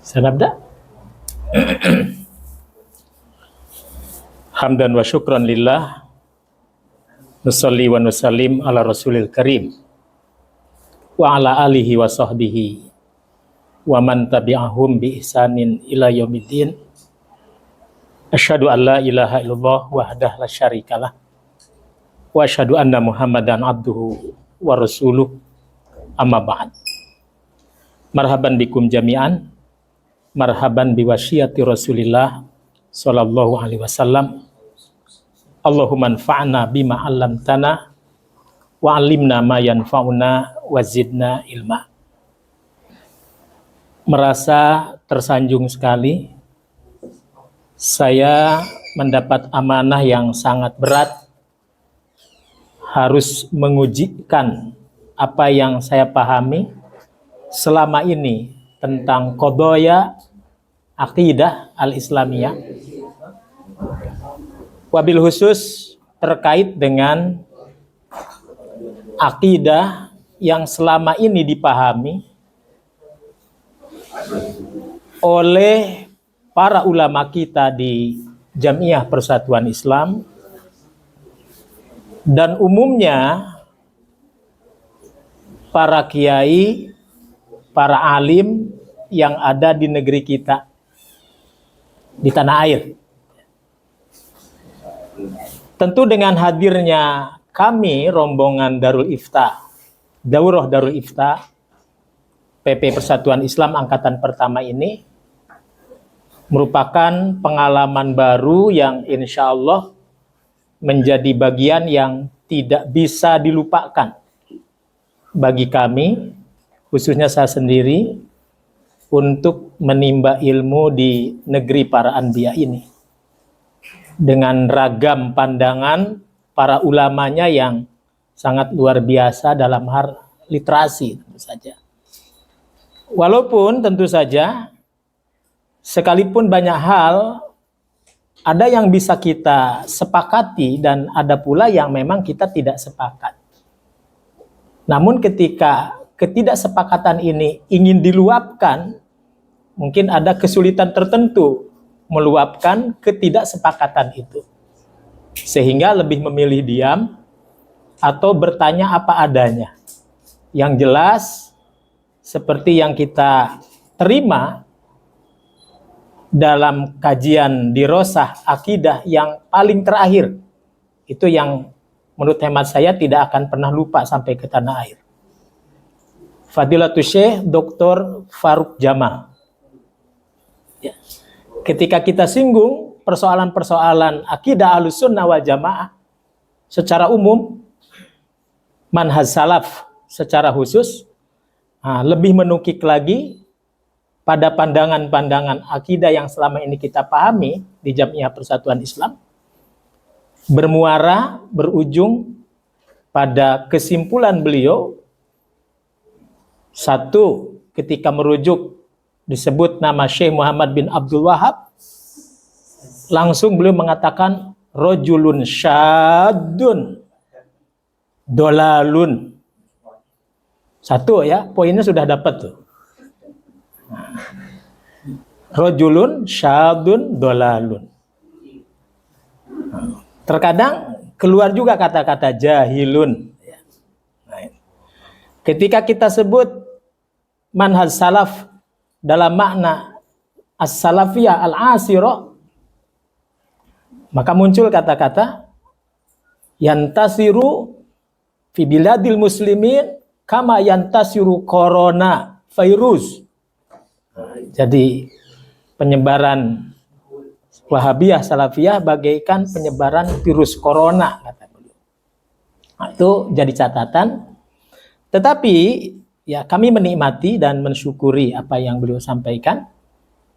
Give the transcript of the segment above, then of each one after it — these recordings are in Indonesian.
Sanabda. Hamdan wa syukran lillah. Nusalli wa nusallim ala rasulil karim wa ala alihi wa sahbihi wa man tabi'ahum bi ihsanin ila yaumiddin. Asyhadu an la ilaha illallah wahdahu la syarikalah wa asyhadu anna Muhammadan abduhu wa rasuluh, amma ba'd. Marhaban bikum jami'an, marhaban biwasiyati Rasulillah sallallahu alaihi wasallam. Allahumma anfa'na bima 'allamtana wa 'allimna ma yanfa'una wa zidna ilma. Merasa tersanjung sekali saya mendapat amanah yang sangat berat, harus mengujikan apa yang saya pahami selama ini tentang qadaya akidah al-islamiyah, wabil khusus terkait dengan akidah yang selama ini dipahami oleh para ulama kita di Jamiah Persatuan Islam dan umumnya para kiai, para alim yang ada di negeri kita, di tanah air. Tentu dengan hadirnya kami rombongan Darul Ifta, Daurah Darul Ifta PP Persatuan Islam angkatan pertama ini merupakan pengalaman baru yang insya Allah menjadi bagian yang tidak bisa dilupakan bagi kami, khususnya saya sendiri, untuk menimba ilmu di negeri para anbiya ini dengan ragam pandangan para ulamanya yang sangat luar biasa dalam hal literasi tentu saja. Walaupun tentu saja sekalipun banyak hal ada yang bisa kita sepakati dan ada pula yang memang kita tidak sepakat. Namun ketika ketidaksepakatan ini ingin diluapkan, mungkin ada kesulitan tertentu meluapkan ketidaksepakatan itu. Sehingga lebih memilih diam atau bertanya apa adanya. Yang jelas, seperti yang kita terima dalam kajian dirosah akidah yang paling terakhir, itu yang menurut hemat saya tidak akan pernah lupa sampai ke tanah air. Fadilatul Syekh Dr. Faruk Jamal. Ya. Ketika kita singgung persoalan-persoalan akidah Ahlussunnah wal Jamaah secara umum, manhaj salaf secara khusus, lebih menukik lagi pada pandangan-pandangan akidah yang selama ini kita pahami di Jamiah Persatuan Islam, bermuara, berujung pada kesimpulan beliau. Satu, ketika merujuk disebut nama Syekh Muhammad bin Abdul Wahab, langsung beliau mengatakan rajulun syadun dolalun. Satu ya, poinnya sudah dapat tuh. Rajulun syadun dolalun. Terkadang keluar juga kata-kata jahilun. Ketika kita sebut manhaj salaf dalam makna as-salafiyah al-asirah, maka muncul kata-kata yantasiru fi biladil muslimin kama yantasiru corona virus. Jadi penyebaran Wahabiyah Salafiyah bagaikan penyebaran virus corona, kata beliau. Nah, itu jadi catatan. Tetapi ya kami menikmati dan mensyukuri apa yang beliau sampaikan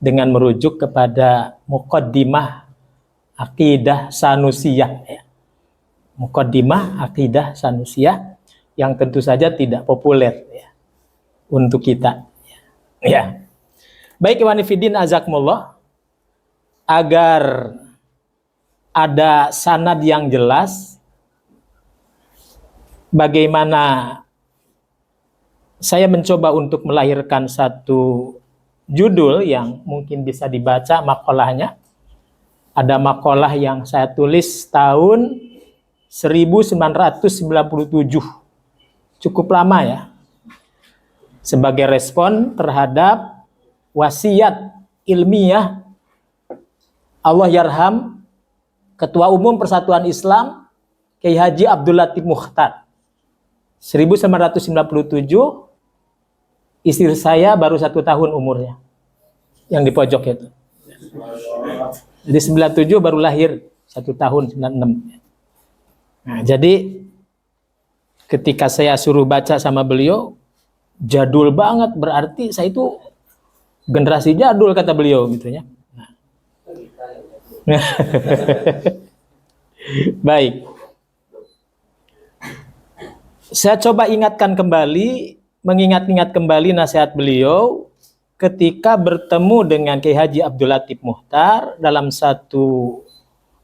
dengan merujuk kepada muqaddimah akidah Sanusiyah ya. Muqaddimah akidah Sanusiyah yang tentu saja tidak populer ya untuk kita ya. Baik ikhwan fillah azakumullah, agar ada sanad yang jelas bagaimana saya mencoba untuk melahirkan satu judul yang mungkin bisa dibaca makalahnya. Ada makalah yang saya tulis tahun 1997. Cukup lama ya. Sebagai respon terhadap wasiat ilmiah Allah yarham Ketua Umum Persatuan Islam Kiai Haji Abdul Latif Mukhtar. 1997, istri saya baru 1 tahun umurnya, yang di pojok itu. Jadi 97 baru lahir, 1 tahun 96. Nah, jadi ketika saya suruh baca sama beliau, jadul banget, berarti saya itu generasi jadul kata beliau gitu ya. Nah. Baik. Saya coba ingatkan kembali, mengingat-ingat kembali nasihat beliau ketika bertemu dengan Kiai Haji Abdul Latif Mukhtar dalam satu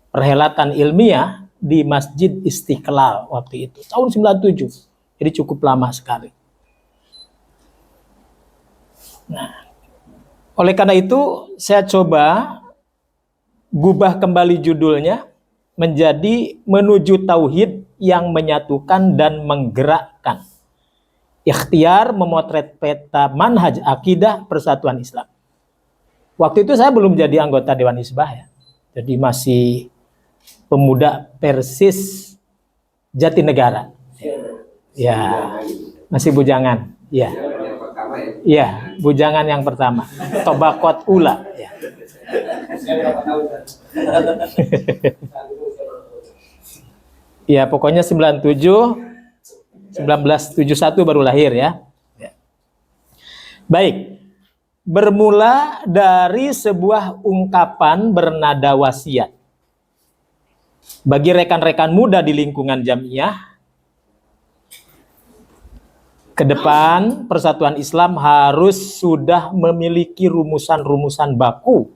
perhelatan ilmiah di Masjid Istiqlal waktu itu, tahun 97. Jadi cukup lama sekali. Nah, oleh karena itu saya coba gubah kembali judulnya menjadi menuju tauhid yang menyatukan dan menggerakkan. Ikhtiar memotret peta manhaj akidah persatuan Islam. Waktu itu saya belum jadi anggota Dewan Hizbah ya. Jadi masih pemuda Persis Jatinegara. Ya, masih bujangan. Ya. Ya, bujangan yang pertama. Tobakot Ula. Ya. Ya, pokoknya 1971 baru lahir ya. Baik. Bermula dari sebuah ungkapan bernada wasiat. Bagi rekan-rekan muda di lingkungan Jamiah, ke depan Persatuan Islam harus sudah memiliki rumusan-rumusan baku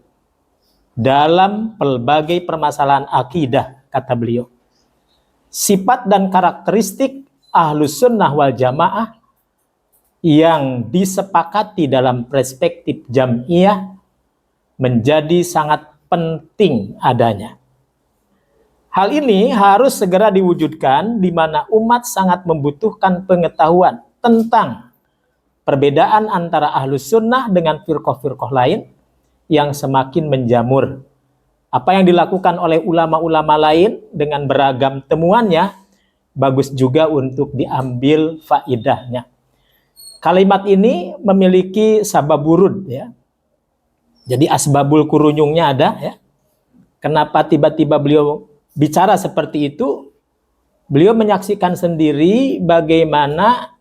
dalam pelbagai permasalahan akidah, kata beliau. Sifat dan karakteristik Ahlus Sunnah wal Jamaah yang disepakati dalam perspektif Jamiah menjadi sangat penting adanya. Hal ini harus segera diwujudkan di mana umat sangat membutuhkan pengetahuan tentang perbedaan antara Ahlus Sunnah dengan firqah-firqah lain yang semakin menjamur. Apa yang dilakukan oleh ulama-ulama lain dengan beragam temuannya bagus juga untuk diambil faidahnya. Kalimat ini memiliki sababurud ya. Jadi asbabul kurunyungnya ada ya. Kenapa tiba-tiba beliau bicara seperti itu? Beliau menyaksikan sendiri bagaimana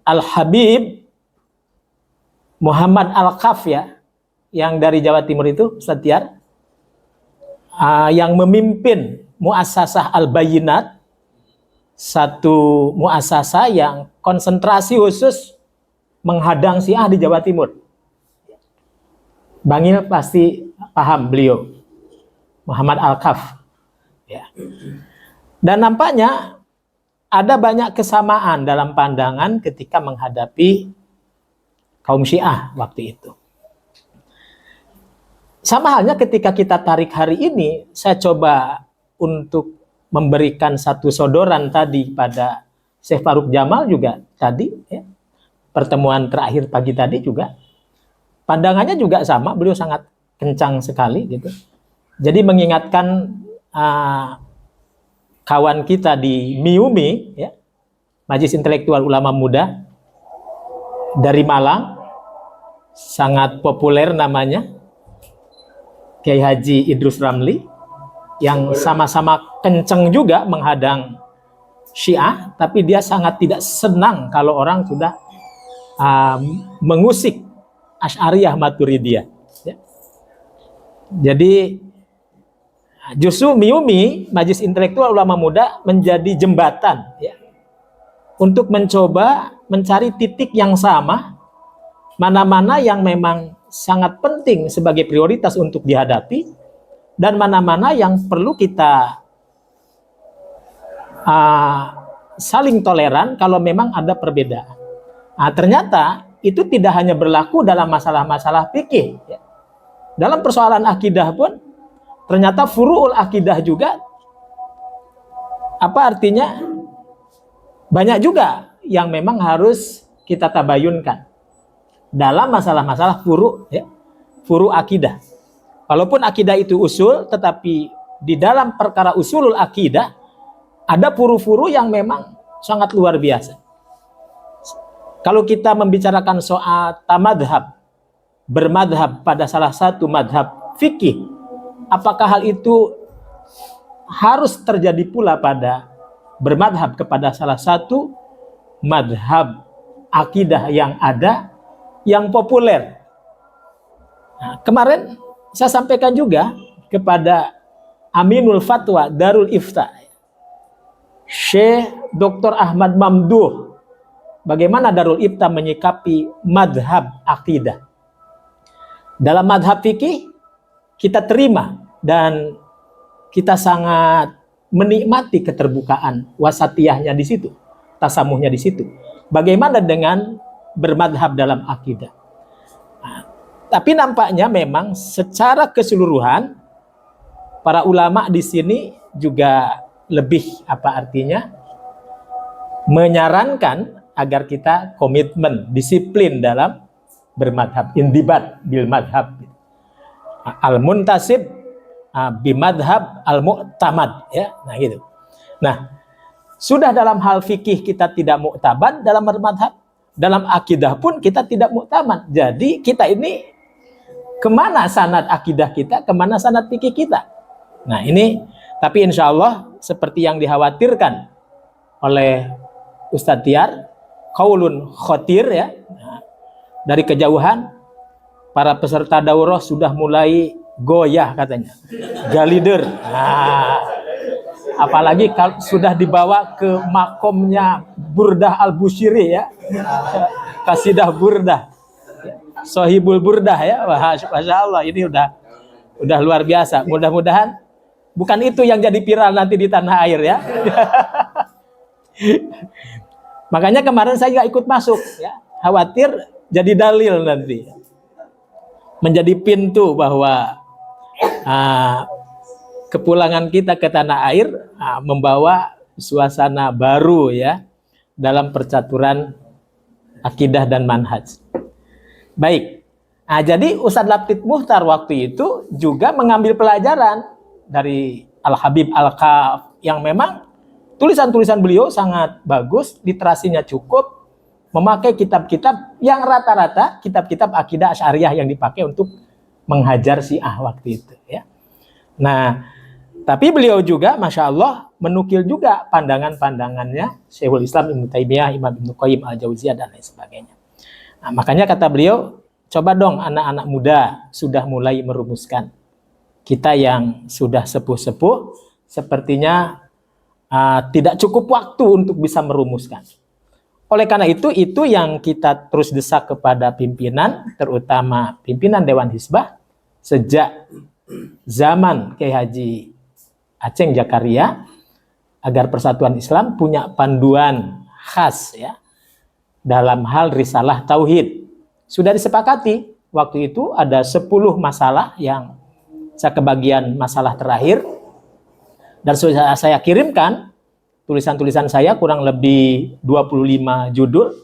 Al-Habib Muhammad Al-Kaf ya, yang dari Jawa Timur itu, Setiar, yang memimpin Muassasah Al-Bayyinat, satu muassasah yang konsentrasi khusus menghadang Syiah di Jawa Timur. Bangil pasti paham beliau, Muhammad Al-Kaf. Ya. Dan nampaknya ada banyak kesamaan dalam pandangan ketika menghadapi kaum Syiah waktu itu. Sama halnya ketika kita tarik hari ini, saya coba untuk memberikan satu sodoran tadi pada Syekh Farouk Jamal juga tadi, ya, pertemuan terakhir pagi tadi juga, pandangannya juga sama, beliau sangat kencang sekali gitu. Jadi mengingatkan kawan kita di MIUMI, ya, Majelis Intelektual Ulama Muda dari Malang, sangat populer namanya, Kiai Haji Idrus Ramli, yang sama-sama kenceng juga menghadang Syiah, tapi dia sangat tidak senang kalau orang sudah mengusik Asy'ariyah Maturidiyah. Ya. Jadi justru MIUMI, Majelis Intelektual Ulama Muda, menjadi jembatan ya, untuk mencoba mencari titik yang sama, mana-mana yang memang sangat penting sebagai prioritas untuk dihadapi, dan mana-mana yang perlu kita saling toleran kalau memang ada perbedaan. Nah, ternyata itu tidak hanya berlaku dalam masalah-masalah fikih. Ya. Dalam persoalan akidah pun, ternyata furu'ul akidah juga, apa artinya, banyak juga yang memang harus kita tabayunkan dalam masalah-masalah furu', ya, furu' akidah. Walaupun akidah itu usul, tetapi di dalam perkara usulul akidah, ada furu-furu yang memang sangat luar biasa. Kalau kita membicarakan soal tamadhab, bermadhab pada salah satu madhab fikih, apakah hal itu harus terjadi pula pada bermadhab kepada salah satu madhab akidah yang ada, yang populer. Nah, kemarin saya sampaikan juga kepada Aminul Fatwa Darul Ifta, Syekh Dr. Ahmad Mamduh, bagaimana Darul Ifta menyikapi madhab akidah. Dalam madhab fikih kita terima dan kita sangat menikmati keterbukaan wasatiyahnya di situ, tasamuhnya di situ. Bagaimana dengan bermadhab dalam akidah? Nah, tapi nampaknya memang secara keseluruhan para ulama di sini juga lebih apa artinya menyarankan agar kita komitmen, disiplin dalam bermadhab, indibat bil madhab, al-muntasib bimadhab al-mu'tamad, ya. Nah gitu. Nah, sudah dalam hal fikih kita tidak mu'tabad dalam bermadhab, dalam akidah pun kita tidak mu'tamad. Jadi kita ini kemana sanad akidah kita, kemana sanad fikih kita? Nah ini, tapi insya Allah seperti yang dikhawatirkan oleh Ustadz Tiar, qaulun khotir, ya. Nah, dari kejauhan para peserta daurah sudah mulai goyah katanya, galider. Nah, apalagi kalau sudah dibawa ke makomnya Burdah Al-Bushiri, ya, kasidah Burdah, Sohibul Burdah, ya. Wah, Masya Allah, ini udah luar biasa. Mudah-mudahan bukan itu yang jadi viral nanti di tanah air, ya. Makanya kemarin saya nggak ikut masuk, ya, khawatir jadi dalil nanti, menjadi pintu bahwa kepulangan kita ke tanah air membawa suasana baru, ya, dalam percaturan akidah dan manhaj. Baik, jadi Ustadz Latif Muhtar waktu itu juga mengambil pelajaran dari Al-Habib Al-Kaf yang memang tulisan-tulisan beliau sangat bagus, literasinya cukup, memakai kitab-kitab yang rata-rata kitab-kitab akidah Asy'ariyah yang dipakai untuk menghajar Syiah waktu itu, ya. Nah, tapi beliau juga Masya Allah menukil juga pandangan-pandangannya Syekhul Islam Ibnu Taimiyah, Imam Ibnu Qayyim Al-Jauziyah dan lain sebagainya. Nah, makanya kata beliau, coba dong anak-anak muda sudah mulai merumuskan. Kita yang sudah sepuh-sepuh sepertinya tidak cukup waktu untuk bisa merumuskan. Oleh karena itu yang kita terus desak kepada pimpinan, terutama pimpinan Dewan Hizbah, sejak zaman Kiai Haji Aceng Jakaria, agar Persatuan Islam punya panduan khas, ya, dalam hal risalah tauhid. Sudah disepakati, waktu itu ada 10 masalah yang saya kebagian masalah terakhir, dan sudah saya kirimkan tulisan-tulisan saya kurang lebih 25 judul.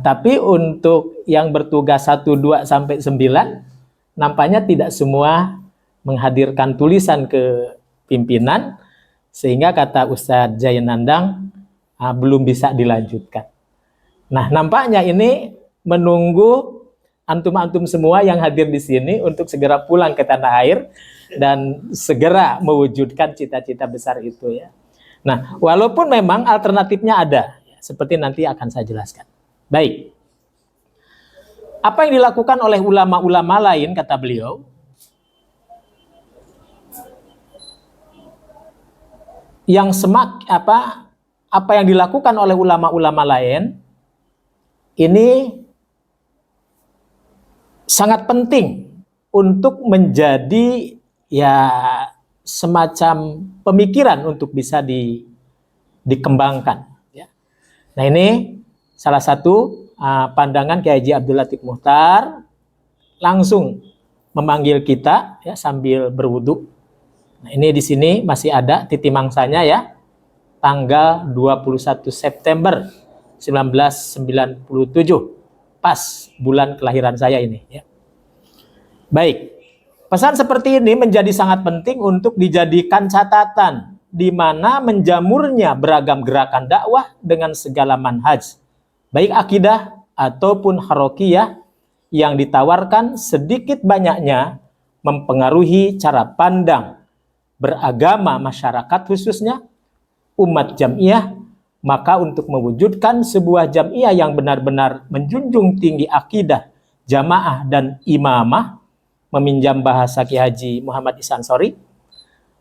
Tapi untuk yang bertugas 1, 2, sampai 9, nampaknya tidak semua menghadirkan tulisan ke pimpinan, sehingga kata Ustadz Jayanandang belum bisa dilanjutkan. Nah, nampaknya ini menunggu antum-antum semua yang hadir di sini untuk segera pulang ke tanah air dan segera mewujudkan cita-cita besar itu, ya. Nah, walaupun memang alternatifnya ada, seperti nanti akan saya jelaskan. Baik. Apa yang dilakukan oleh ulama-ulama lain, kata beliau, yang apa yang dilakukan oleh ulama-ulama lain ini sangat penting untuk menjadi ya semacam pemikiran untuk bisa dikembangkan. Ya. Nah ini salah satu pandangan Kiai Haji Abdul Latif Muchtar langsung memanggil kita ya sambil berwudu. Nah, ini di sini masih ada titi mangsanya ya. Tanggal 21 September 1997. Pas bulan kelahiran saya ini ya. Baik. Pesan seperti ini menjadi sangat penting untuk dijadikan catatan di mana menjamurnya beragam gerakan dakwah dengan segala manhaj, baik akidah ataupun harokiyah yang ditawarkan sedikit banyaknya mempengaruhi cara pandang beragama masyarakat khususnya umat jam'iyah. Maka untuk mewujudkan sebuah jam'iyah yang benar-benar menjunjung tinggi akidah, jamaah dan imamah, meminjam bahasa Ki Haji Muhammad Ihsan Ansori,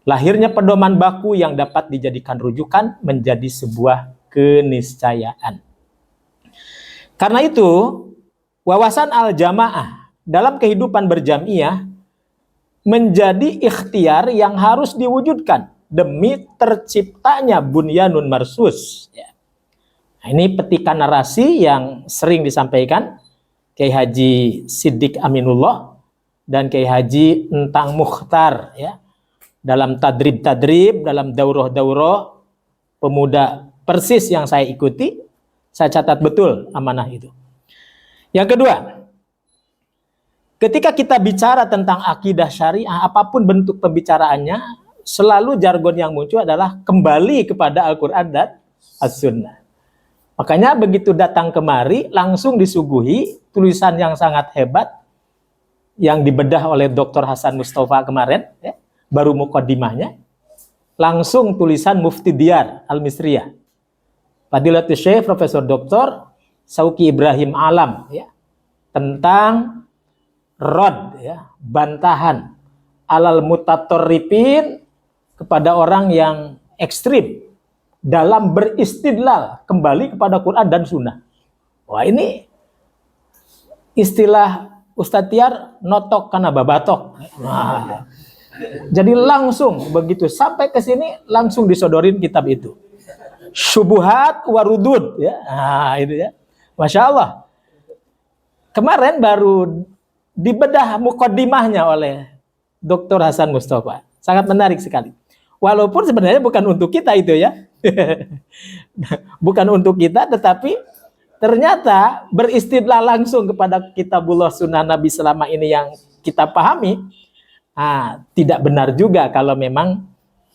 lahirnya pedoman baku yang dapat dijadikan rujukan menjadi sebuah keniscayaan. Karena itu, wawasan al-jamaah dalam kehidupan berjam'iyah menjadi ikhtiar yang harus diwujudkan demi terciptanya bunyanun marsus. Nah, ini petikan narasi yang sering disampaikan Kiai Haji Siddiq Aminullah dan Kiai Haji Entang Mukhtar ya, dalam tadrib-tadrib, dalam daurah-daurah pemuda Persis yang saya ikuti, saya catat betul amanah itu. Yang kedua, ketika kita bicara tentang akidah syariah, apapun bentuk pembicaraannya, selalu jargon yang muncul adalah kembali kepada Al-Quran dan As-Sunnah. Makanya begitu datang kemari, langsung disuguhi tulisan yang sangat hebat, yang dibedah oleh Dr. Hasan Mustafa kemarin, ya, baru muqaddimahnya, langsung tulisan Mufti Diyar Al-Misriyah, Fadilatul Syekh Profesor Dr. Sauki Ibrahim Alam, ya, tentang rod, ya, bantahan alal mutatorripin kepada orang yang ekstrim dalam beristidlal kembali kepada Quran dan Sunnah. Wah, ini istilah Ustadz Tiar notok karena babatok. Nah, jadi langsung begitu sampai ke sini langsung disodorin kitab itu. Syubuhat warudud ya. Nah, itu ya. Masya Allah. Kemarin baru dibedah muqaddimahnya oleh Dr. Hasan Mustafa. Sangat menarik sekali. Walaupun sebenarnya bukan untuk kita itu ya. Bukan untuk kita, tetapi ternyata beristidlal langsung kepada kitabullah sunnah Nabi selama ini yang kita pahami, tidak benar juga kalau memang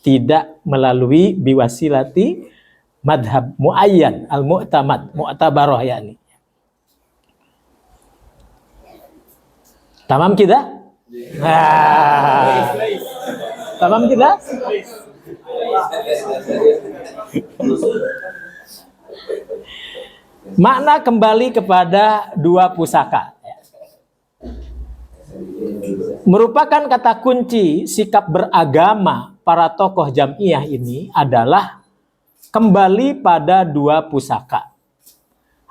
tidak melalui biwasilati madhab muayyan al-mu'tamad mu'tabarah yakni. Tamam kita? Tamam kita? Makna kembali kepada dua pusaka merupakan kata kunci sikap beragama para tokoh jam'iyah ini adalah kembali pada dua pusaka.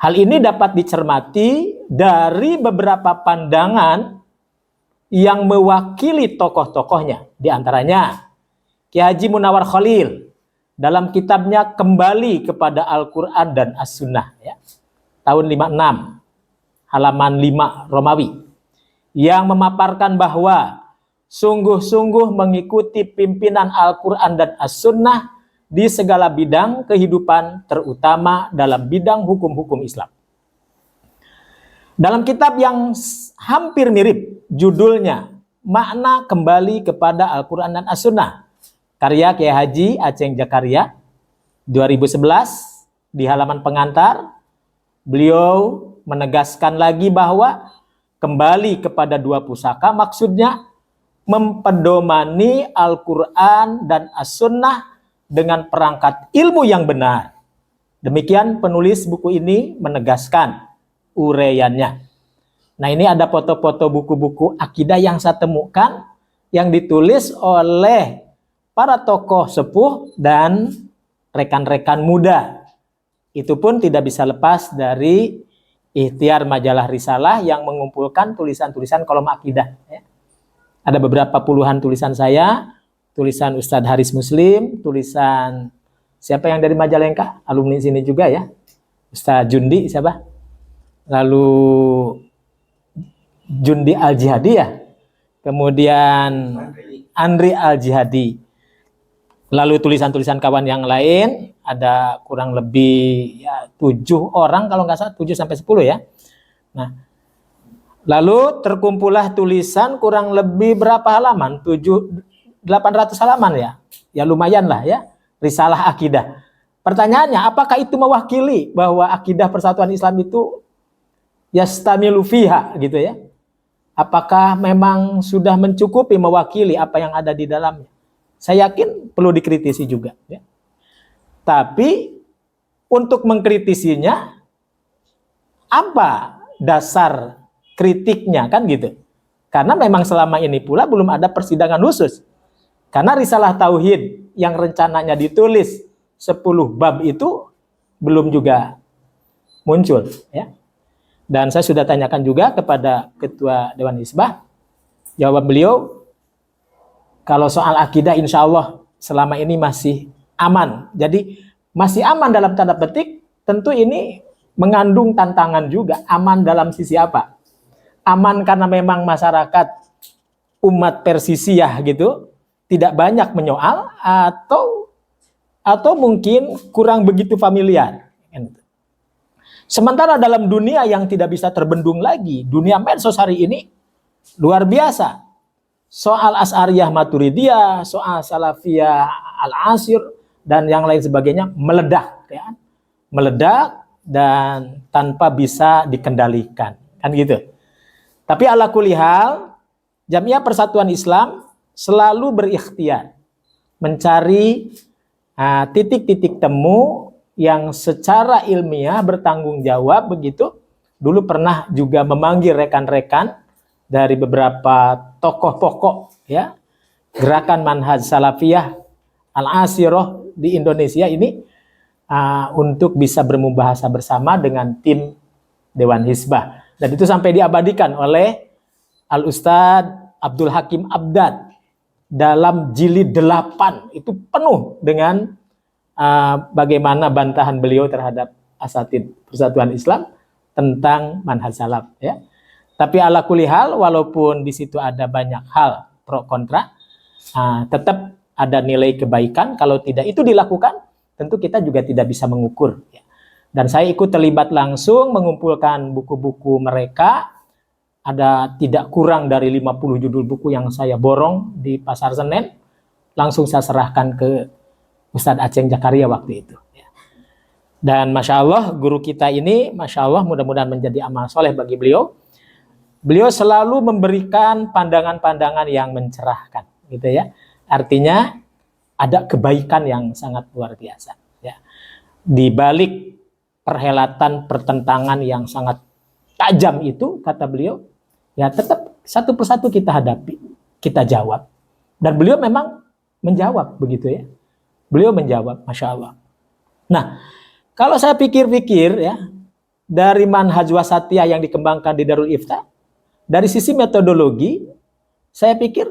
Hal ini dapat dicermati dari beberapa pandangan yang mewakili tokoh-tokohnya. Di antaranya Kiai Haji Munawar Khalil dalam kitabnya Kembali kepada Al-Quran dan As-Sunnah ya, tahun 56 halaman 5 Romawi, yang memaparkan bahwa sungguh-sungguh mengikuti pimpinan Al-Quran dan As-Sunnah di segala bidang kehidupan, terutama dalam bidang hukum-hukum Islam. Dalam kitab yang hampir mirip judulnya Makna Kembali kepada Al-Quran dan As-Sunnah, karya Kiai Haji Aceng Jakaria 2011, di halaman pengantar beliau menegaskan lagi bahwa kembali kepada dua pusaka maksudnya mempedomani Al-Quran dan As-Sunnah dengan perangkat ilmu yang benar. Demikian penulis buku ini menegaskan uraiannya. Nah, ini ada foto-foto buku-buku akidah yang saya temukan yang ditulis oleh para tokoh sepuh dan rekan-rekan muda. Itu pun tidak bisa lepas dari ikhtiar majalah Risalah yang mengumpulkan tulisan-tulisan kolom akidah. Ya. Ada beberapa puluhan tulisan saya, tulisan Ustadz Haris Muslim, tulisan siapa yang dari Majalengka, alumni sini juga ya, Ustadz Jundi siapa? Lalu Jundi Al-Jihadi ya, kemudian Andri Al-Jihadi. Lalu tulisan-tulisan kawan yang lain, ada kurang lebih ya, 7 orang kalau nggak salah, 7 sampai 10 ya. Nah, lalu terkumpullah tulisan kurang lebih berapa halaman? 800 halaman ya. Ya lumayan lah ya, risalah akidah. Pertanyaannya, apakah itu mewakili bahwa akidah Persatuan Islam itu yastamilu fiha gitu ya? Apakah memang sudah mencukupi mewakili apa yang ada di dalamnya? Saya yakin perlu dikritisi juga. Ya. Tapi untuk mengkritisinya, apa dasar kritiknya kan gitu? Karena memang selama ini pula belum ada persidangan khusus. Karena risalah tauhid yang rencananya ditulis 10 bab itu belum juga muncul. Ya. Dan saya sudah tanyakan juga kepada Ketua Dewan Hizbah, jawab beliau, kalau soal akidah insya Allah selama ini masih aman. Jadi masih aman dalam tanda petik, tentu ini mengandung tantangan juga. Aman dalam sisi apa? Aman karena memang masyarakat umat Persisiyah gitu tidak banyak menyoal, atau mungkin kurang begitu familiar. Sementara dalam dunia yang tidak bisa terbendung lagi, dunia medsos hari ini luar biasa. Soal Asy'ariyah Maturidiyah, soal Salafiyah Al-Asir, dan yang lain sebagainya meledak. Ya. Meledak dan tanpa bisa dikendalikan. Kan gitu. Tapi ala kulli hal, Jamiah Persatuan Islam selalu berikhtiar mencari titik-titik temu yang secara ilmiah bertanggung jawab begitu. Dulu pernah juga memanggil rekan-rekan dari beberapa tokoh pokok ya gerakan manhaj salafiyah al-asirah di Indonesia ini untuk bisa bermubahasa bersama dengan tim Dewan Hizbah. Dan itu sampai diabadikan oleh Al-Ustadz Abdul Hakim Abdad dalam jilid 8. Itu penuh dengan bagaimana bantahan beliau terhadap asatid Persatuan Islam tentang manhaj salaf ya. Tapi ala kulli hal, walaupun di situ ada banyak hal pro kontra, tetap ada nilai kebaikan. Kalau tidak itu dilakukan, tentu kita juga tidak bisa mengukur. Ya. Dan saya ikut terlibat langsung mengumpulkan buku-buku mereka. Ada tidak kurang dari 50 judul buku yang saya borong di Pasar Senen. Langsung saya serahkan ke Ustadz Aceng Jakaria waktu itu. Ya. Dan Masya Allah, guru kita ini, Masya Allah, mudah-mudahan menjadi amal soleh bagi beliau. Beliau selalu memberikan pandangan-pandangan yang mencerahkan, gitu ya. Artinya ada kebaikan yang sangat luar biasa. Ya. Di balik perhelatan pertentangan yang sangat tajam itu, kata beliau, ya tetap satu persatu kita hadapi, kita jawab. Dan beliau memang menjawab, begitu ya. Beliau menjawab, Masya Allah. Nah, kalau saya pikir-pikir ya, dari manhaj wasatiyah yang dikembangkan di Darul Ifta, dari sisi metodologi, saya pikir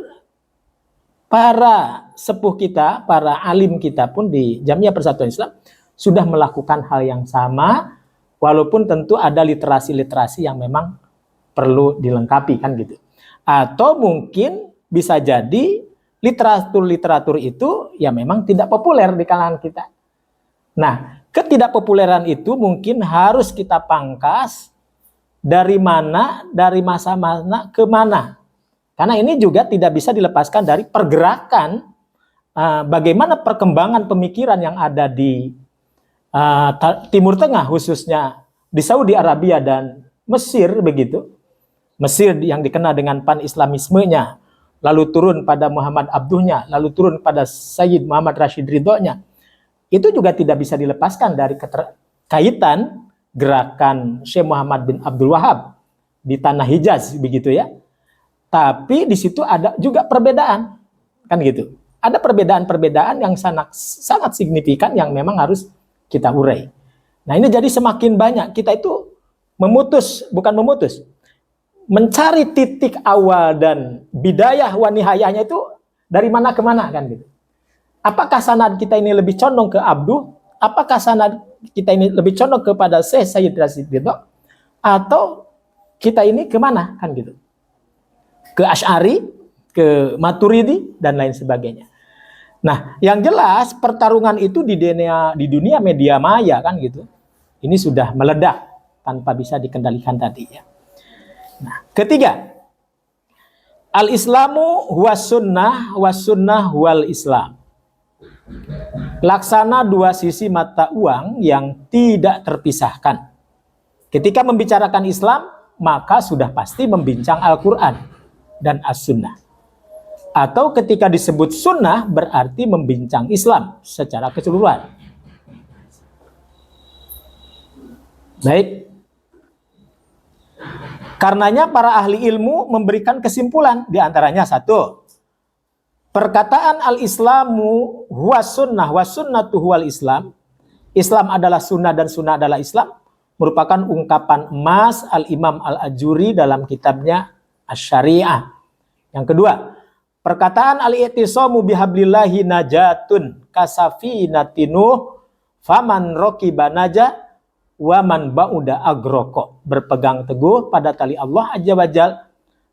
para sepuh kita, para alim kita pun di Jamiah Persatuan Islam sudah melakukan hal yang sama, walaupun tentu ada literasi-literasi yang memang perlu dilengkapi kan gitu. Atau mungkin bisa jadi literatur-literatur itu ya memang tidak populer di kalangan kita. Nah, ketidakpopuleran itu mungkin harus kita pangkas. Dari mana, dari masa mana ke mana. Karena ini juga tidak bisa dilepaskan dari pergerakan bagaimana perkembangan pemikiran yang ada di Timur Tengah, khususnya di Saudi Arabia dan Mesir begitu. Mesir yang dikenal dengan pan-islamismenya, lalu turun pada Muhammad Abduhnya, lalu turun pada Sayyid Muhammad Rashid Ridhonya. Itu juga tidak bisa dilepaskan dari kaitan gerakan Syekh Muhammad bin Abdul Wahab di tanah Hijaz begitu ya. Tapi di situ ada juga perbedaan. Kan gitu. Ada perbedaan-perbedaan yang sangat signifikan yang memang harus kita urai. Nah, ini jadi semakin banyak kita itu mencari titik awal dan bidayah wa nihayahnya itu dari mana ke mana kan gitu. Apakah sanad kita ini lebih condong ke Abduh? Apakah sanad kita ini lebih condong kepada Syekh Sayyid Rashid Ridho? Atau kita ini kemana kan gitu? Ke Asy'ari, ke Maturidi dan lain sebagainya. Nah, yang jelas pertarungan itu di dunia media maya kan gitu. Ini sudah meledak tanpa bisa dikendalikan tadi ya. Nah, ketiga, al-Islamu huwas sunnah wal Islam. Laksana dua sisi mata uang yang tidak terpisahkan. Ketika membicarakan Islam, maka sudah pasti membincang Al-Quran dan As-Sunnah. Atau ketika disebut sunnah, berarti membincang Islam secara keseluruhan. Baik. Karenanya para ahli ilmu memberikan kesimpulan, diantaranya satu, perkataan al-Islamu huwa sunnah wa sunnatu huwal Islam. Islam adalah sunnah dan sunnah adalah Islam. Merupakan ungkapan emas al-Imam al-Ajuri dalam kitabnya Asy-Syariah. Yang kedua, perkataan al-i'tisamu bihablillahi najatun kasafinatinuh faman rokiba naja wa man ba'uda agroko. Berpegang teguh pada tali Allah Azza wa Jal,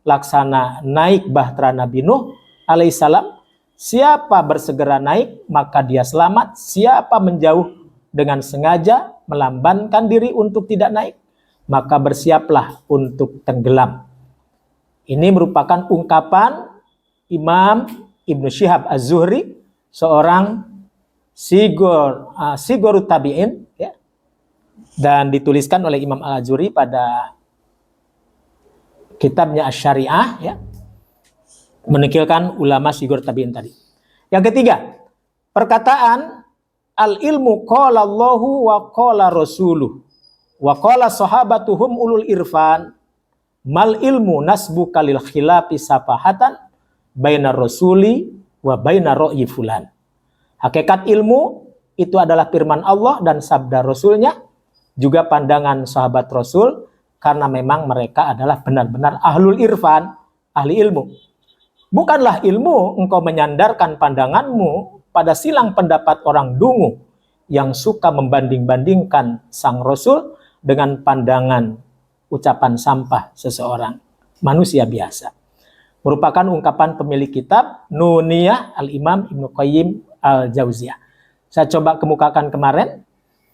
laksana naik bahtera Nabi Nuh alaihissalam. Siapa bersegera naik, maka dia selamat. Siapa menjauh dengan sengaja melambankan diri untuk tidak naik, maka bersiaplah untuk tenggelam. Ini merupakan ungkapan Imam Ibnu Syihab Az-Zuhri, seorang sigurut tabi'in, ya, dan dituliskan oleh Imam Al-Ajuri pada kitabnya Asy-Syariah, ya, menukilkan ulama sigur tabi'in tadi. Yang ketiga, perkataan al-ilmu qala Allahu wa qala rasuluh wa qala sahabatuhum ulul irfan mal ilmu nasbu kalil khilafi safahatan bainar rasuli wa bainar ra'yi fulan. Hakikat ilmu itu adalah firman Allah dan sabda Rasulnya, juga pandangan sahabat Rasul, karena memang mereka adalah benar-benar ahlul irfan, ahli ilmu. Bukanlah ilmu engkau menyandarkan pandanganmu pada silang pendapat orang dungu yang suka membanding-bandingkan sang Rasul dengan pandangan ucapan sampah seseorang, manusia biasa. Merupakan ungkapan pemilik kitab Nuniyah Al-Imam Ibnu Qayyim Al-Jauziyah. Saya coba kemukakan kemarin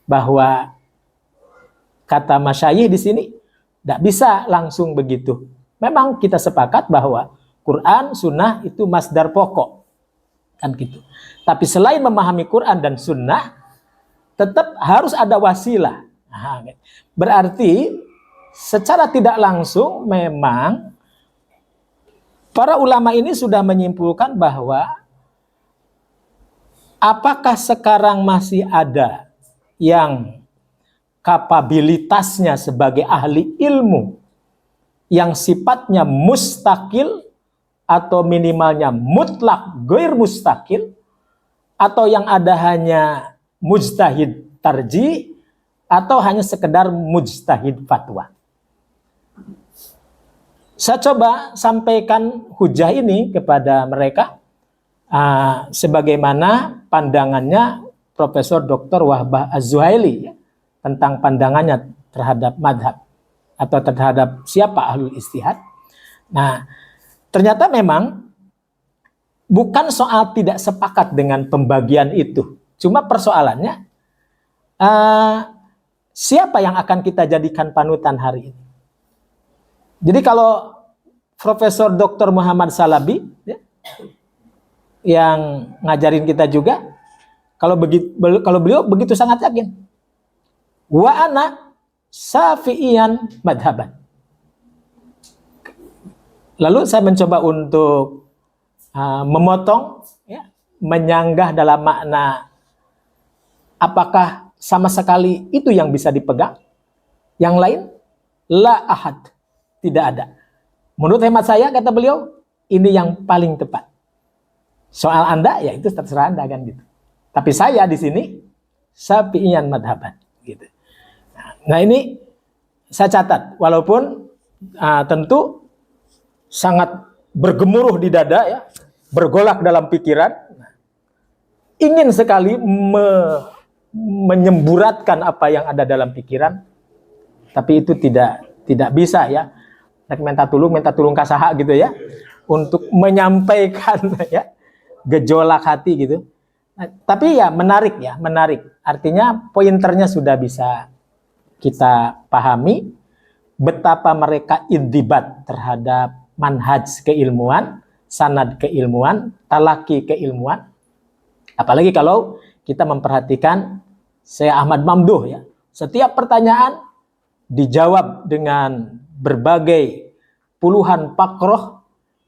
bahwa kata masyayikh di sini tidak bisa langsung begitu. Memang kita sepakat bahwa Quran, Sunnah itu masdar pokok, kan gitu. Tapi selain memahami Quran dan Sunnah, tetap harus ada wasilah. Nah, berarti secara tidak langsung memang para ulama ini sudah menyimpulkan bahwa apakah sekarang masih ada yang kapabilitasnya sebagai ahli ilmu yang sifatnya mustakil atau minimalnya mutlak ghair mustakil, atau yang ada hanya mujtahid tarjih atau hanya sekedar mujtahid fatwa. Saya coba sampaikan hujah ini kepada mereka sebagaimana pandangannya Profesor Dr. Wahbah Az-Zuhaili, ya, tentang pandangannya terhadap madhab atau terhadap siapa ahlul ijtihad. Nah, ternyata memang bukan soal tidak sepakat dengan pembagian itu. Cuma persoalannya siapa yang akan kita jadikan panutan hari ini. Jadi kalau Profesor Dr. Muhammad Salabi, ya, yang ngajarin kita juga, kalau beliau begitu sangat yakin, wa ana syafi'iyan madhaban. Lalu saya mencoba untuk memotong, ya, menyanggah dalam makna apakah sama sekali itu yang bisa dipegang, yang lain la ahad, tidak ada. Menurut hemat saya, kata beliau, ini yang paling tepat. Soal Anda, ya itu terserah Anda kan gitu. Tapi saya di sini syafi'iyan madhaban gitu. Nah, ini saya catat, walaupun tentu sangat bergemuruh di dada ya, bergolak dalam pikiran, ingin sekali menyemburatkan apa yang ada dalam pikiran, tapi itu tidak bisa ya. Minta tulung kasaha gitu ya, untuk menyampaikan ya gejolak hati gitu. Nah, tapi ya menarik. Artinya pointernya sudah bisa kita pahami betapa mereka intibat terhadap manhaj keilmuan, sanad keilmuan, talaki keilmuan. Apalagi kalau kita memperhatikan Syekh Ahmad Mamduh ya. Setiap pertanyaan dijawab dengan berbagai puluhan pakroh,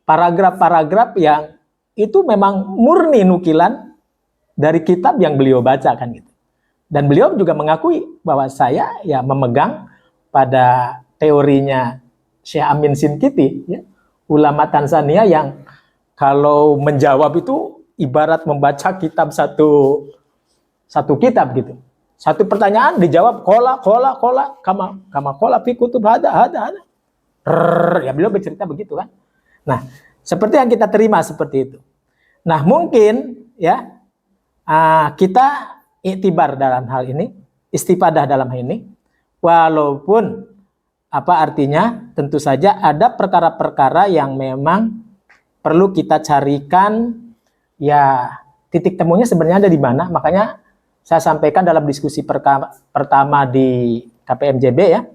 paragraf-paragraf yang itu memang murni nukilan dari kitab yang beliau baca kan gitu. Dan beliau juga mengakui bahwa saya ya memegang pada teorinya Syekh Amin Sinkiti, ya, ulama Tanzania yang kalau menjawab itu ibarat membaca kitab satu kitab gitu. Satu pertanyaan dijawab kola kama kola fi kutub hada. Ya beliau bercerita begitu kan. Nah, seperti yang kita terima seperti itu. Nah, mungkin ya kita iktibar dalam hal ini, istifadah dalam hal ini, walaupun apa artinya tentu saja ada perkara-perkara yang memang perlu kita carikan ya titik temunya sebenarnya ada di mana. Makanya saya sampaikan dalam diskusi pertama di KPMJB ya,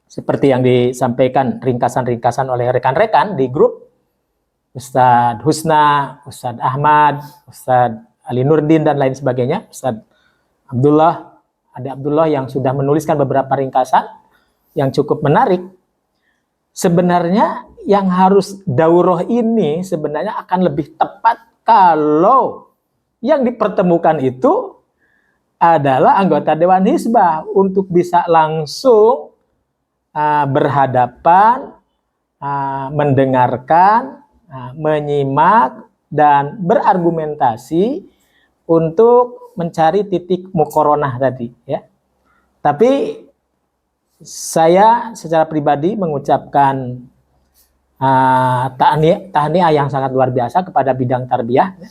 seperti yang disampaikan ringkasan-ringkasan oleh rekan-rekan di grup, Ustadz Husna, Ustadz Ahmad, Ustadz Ali Nurdin dan lain sebagainya, Ustadz Abdullah, Ade Abdullah yang sudah menuliskan beberapa ringkasan yang cukup menarik. Sebenarnya yang harus daurah ini sebenarnya akan lebih tepat kalau yang dipertemukan itu adalah anggota Dewan Hizbah untuk bisa langsung berhadapan, mendengarkan, menyimak, dan berargumentasi untuk mencari titik mukoronah tadi ya. Tapi saya secara pribadi mengucapkan tahniah yang sangat luar biasa kepada bidang tarbiyah ya,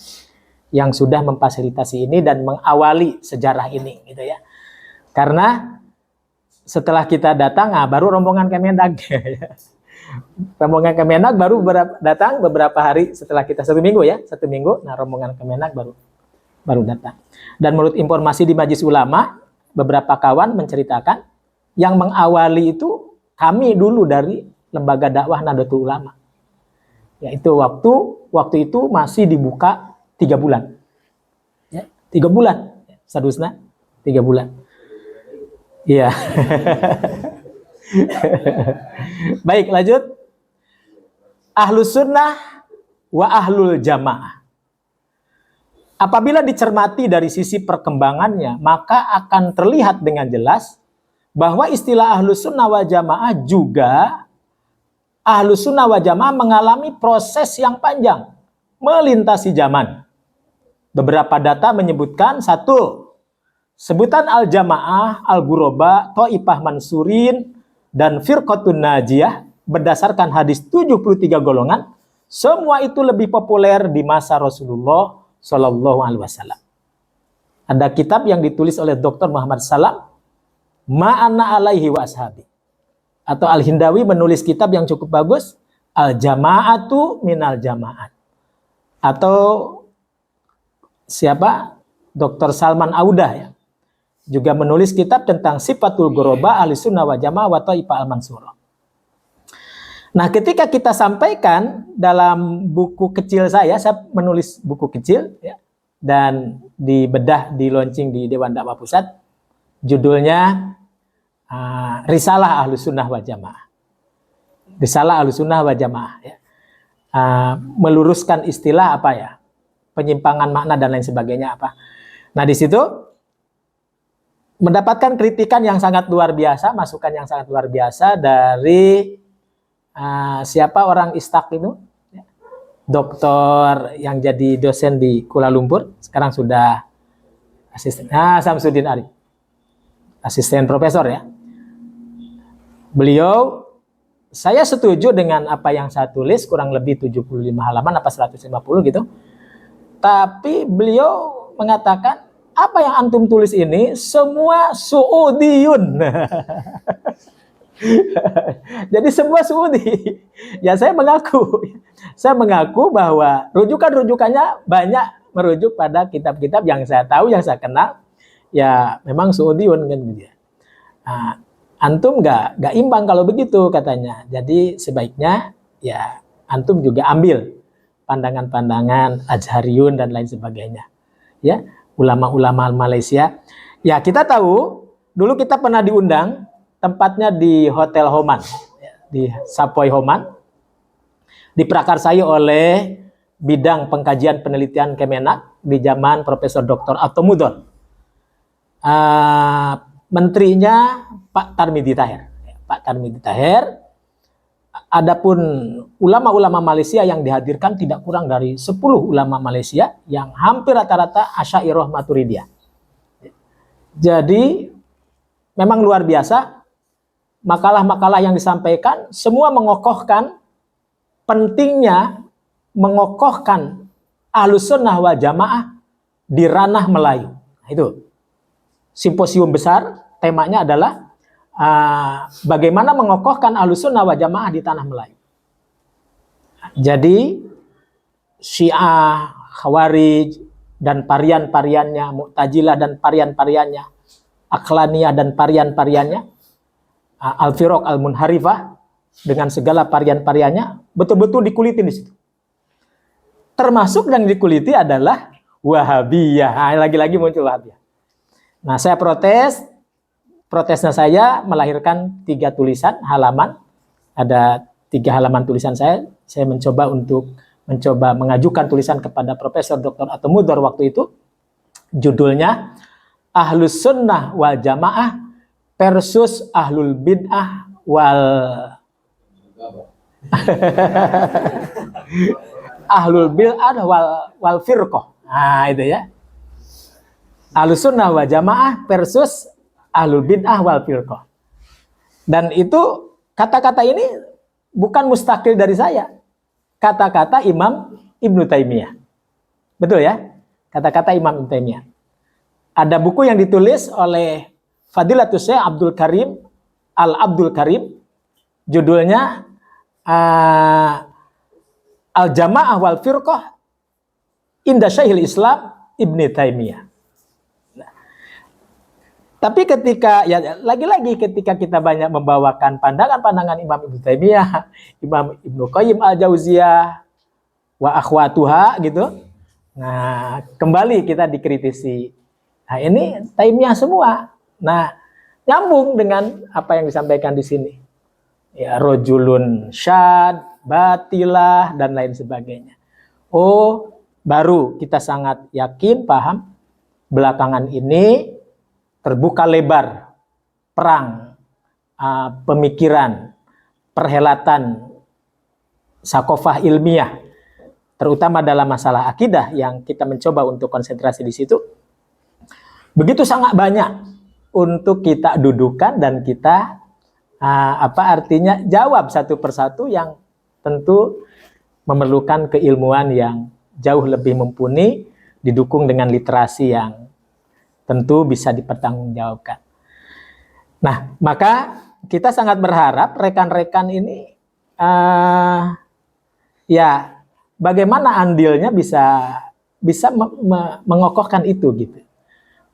yang sudah memfasilitasi ini dan mengawali sejarah ini gitu ya. Karena setelah kita datang baru rombongan Kemenag. Rombongan Kemenag baru datang beberapa hari setelah kita, 1 minggu ya, 1 minggu. Nah, rombongan Kemenag baru datang. Dan menurut informasi di Majelis Ulama, beberapa kawan menceritakan yang mengawali itu kami dulu dari Lembaga Dakwah Nahdlatul Ulama. Yaitu waktu itu masih dibuka 3 bulan. Ya, 3 bulan. Sadusna 3 bulan. Iya. Baik, lanjut. Ahlus sunnah wa ahlul jamaah. Apabila dicermati dari sisi perkembangannya, maka akan terlihat dengan jelas bahwa istilah ahlus sunnah wa jamaah juga ahlus sunnah wa jamaah mengalami proses yang panjang, melintasi zaman. Beberapa data menyebutkan 1, sebutan al-jamaah, al-ghuraba, Thaifah Mansurin, dan Firqatun Najiyah berdasarkan hadis 73 golongan, semua itu lebih populer di masa Rasulullah Shallallahu Alaihi Wasallam. Ada kitab yang ditulis oleh Dr. Muhammad Salam, Ma'ana alaihi wa ashabi. Atau Al-Hindawi menulis kitab yang cukup bagus, Al-Jama'atu minal Jama'at. Atau siapa? Dr. Salman Audah ya, juga menulis kitab tentang sifatul ghuraba ahli sunnah wa jamaah wa Thaifah al-mansurah. Nah, ketika kita sampaikan dalam buku kecil saya menulis buku kecil ya, dan dibedah, di launching di Dewan Dakwah Pusat, judulnya Risalah Ahlus Sunnah wal Jamaah. Risalah Ahlus Sunnah wal Jamaah ya. Meluruskan istilah apa ya? Penyimpangan makna dan lain sebagainya apa. Nah, di situ mendapatkan kritikan yang sangat luar biasa, masukan yang sangat luar biasa dari siapa orang Istak itu, doktor yang jadi dosen di Kuala Lumpur, sekarang sudah asisten, Samsudin Arif, asisten profesor ya. Beliau saya setuju dengan apa yang saya tulis, kurang lebih 75 halaman apa 150 gitu. Tapi beliau mengatakan, apa yang antum tulis ini semua Suudiyun. Jadi semua Saudi. Ya saya mengaku bahwa rujukan-rujukannya banyak merujuk pada kitab-kitab yang saya tahu, yang saya kenal. Ya memang Saudiyun kan gitu ya. Nah, antum nggak imbang kalau begitu katanya. Jadi sebaiknya ya antum juga ambil pandangan-pandangan Azhariyun dan lain sebagainya. Ya, ulama-ulama Malaysia. Ya kita tahu dulu kita pernah diundang, tempatnya di Hotel Homan, di Sapoy Homan, diprakarsai oleh bidang pengkajian penelitian Kemenak di zaman Profesor Dr. Atomudon. Menterinya Pak Tarmidi Taher. Pak Tarmidi Taher. Adapun ulama-ulama Malaysia yang dihadirkan tidak kurang dari 10 ulama Malaysia yang hampir rata-rata Asy'ariyah Maturidiyah. Jadi memang luar biasa. Makalah-makalah yang disampaikan semua mengokohkan pentingnya mengokohkan Ahlus Sunnah wal Jamaah di ranah Melayu. Nah, itu simposium besar, temanya adalah bagaimana mengokohkan Ahlus Sunnah wal Jamaah di tanah Melayu. Jadi Syiah, Khawarij dan varian-variannya, Mu'tazilah dan varian-variannya, Aqlaniyah dan varian-variannya, Al-Firaq Al-Munharifah dengan segala varian-variannya betul-betul dikulitin di situ. Termasuk yang dikuliti adalah Wahabiyah. Lagi-lagi muncul Wahabiyah. Nah, saya protesnya saya melahirkan 3 tulisan halaman. Ada 3 halaman tulisan saya mencoba mengajukan tulisan kepada Profesor Dr. Atomudor waktu itu. Judulnya Ahlus Sunnah wal Jamaah versus Ahlul Bid'ah Ahlul Bid'ah wal Firqah. Nah, itu ya. Ahlus Sunnah wal Jamaah versus Ahlul Bid'ah wal Firqah. Dan itu kata-kata ini bukan mustakil dari saya. Kata-kata Imam Ibnu Taimiyah. Betul ya? Kata-kata Imam Ibnu Taimiyah. Ada buku yang ditulis oleh Fadilatul Syekh Abdul Karim Al-Abdul Karim. Judulnya Al-Jamaah wal Firqah Inda Syekhul Islam Ibnu Taimiyah. Tapi ketika ketika kita banyak membawakan pandangan-pandangan Imam Ibnu Taimiyah, Imam Ibnu Qayyim Al-Jauziyah wa akhwatuha gitu. Nah, kembali kita dikritisi. Nah, ini Taimiyah semua. Nah, nyambung dengan apa yang disampaikan di sini. Ya, rojulun syad, batilah dan lain sebagainya. Oh, baru kita sangat yakin, paham belakangan ini terbuka lebar perang pemikiran, perhelatan sakofah ilmiah, terutama dalam masalah akidah yang kita mencoba untuk konsentrasi di situ. Begitu sangat banyak untuk kita dudukan dan kita artinya jawab satu persatu yang tentu memerlukan keilmuan yang jauh lebih mumpuni, didukung dengan literasi yang tentu bisa dipertanggungjawabkan. Nah, maka kita sangat berharap rekan-rekan ini ya bagaimana andilnya bisa mengokohkan itu gitu.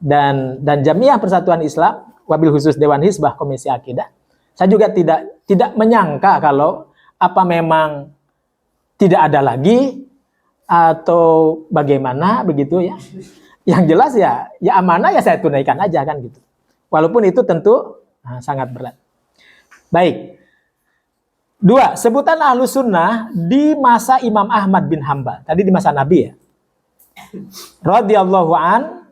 Dan Jamiah Persatuan Islam, wabil khusus Dewan Hizbah Komisi Akidah, saya juga tidak menyangka kalau apa memang tidak ada lagi atau bagaimana begitu ya. Yang jelas ya amanah ya saya tunaikan aja kan gitu. Walaupun itu tentu sangat berat. Baik. 2, sebutan Ahlus Sunnah di masa Imam Ahmad bin Hambal. Tadi di masa Nabi ya. Radhiyallahu an,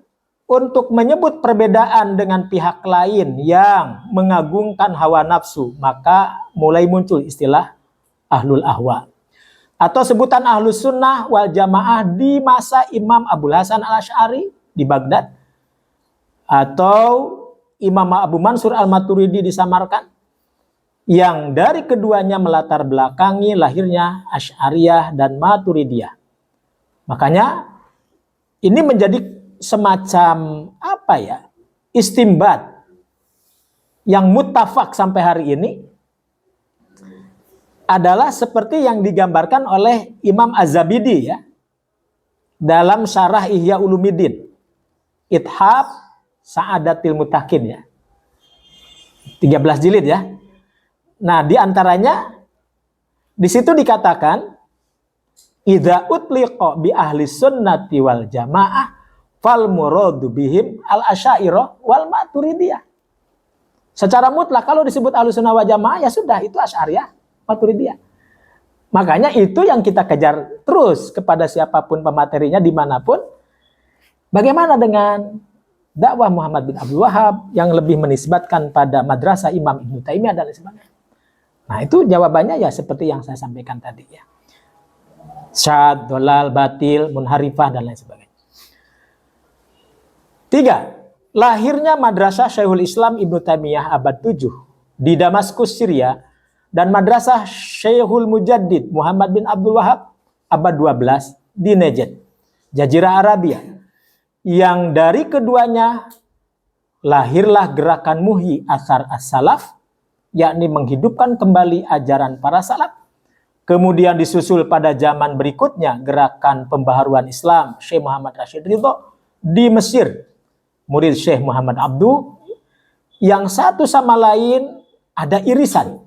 untuk menyebut perbedaan dengan pihak lain yang mengagungkan hawa nafsu, maka mulai muncul istilah Ahlul Ahwa. Atau sebutan Ahlus Sunnah wal Jamaah di masa Imam Abul Hasan Al-Asy'ari di Baghdad. Atau Imam Abu Mansur Al-Maturidi di Samarkand. yang dari keduanya melatar belakangi lahirnya Asy'ariyah dan Maturidiyah. Makanya ini menjadi semacam apa ya, istimbat yang muttafaq sampai hari ini adalah seperti yang digambarkan oleh Imam Az-Zabidi ya dalam Syarah Ihya Ulumuddin, Ithaf Sa'adatil Muttaqin ya, 13 jilid ya. Nah, di antaranya di situ dikatakan idza utliqa bi ahli sunnati wal jamaah fal muradu bihim al asy'ariyah wal maturidiyah. Secara mutlak kalau disebut ahli sunnah wal jamaah ya sudah itu Asy'ariyah, Maturidiyah. Makanya itu yang kita kejar terus kepada siapapun pematerinya dimanapun. Bagaimana dengan dakwah Muhammad bin Abdul Wahab yang lebih menisbatkan pada madrasah Imam Ibnu Taimiyah dan lain sebagainya. Nah itu jawabannya ya seperti yang saya sampaikan tadi ya. Syad, dolal, batil, munharifah dan lain sebagainya. 3. Lahirnya madrasah Syekhul Islam Ibnu Taimiyah abad 7 di Damaskus, Syria dan madrasah Syekhul Mujaddid Muhammad bin Abdul Wahab abad 12 di Najd, Jazirah Arabia, yang dari keduanya lahirlah gerakan Muhyi Atsar As-Salaf, yakni menghidupkan kembali ajaran para salaf. Kemudian disusul pada zaman berikutnya gerakan pembaharuan Islam Syekh Muhammad Rashid Ridho di Mesir, murid Syekh Muhammad Abduh, yang satu sama lain ada irisan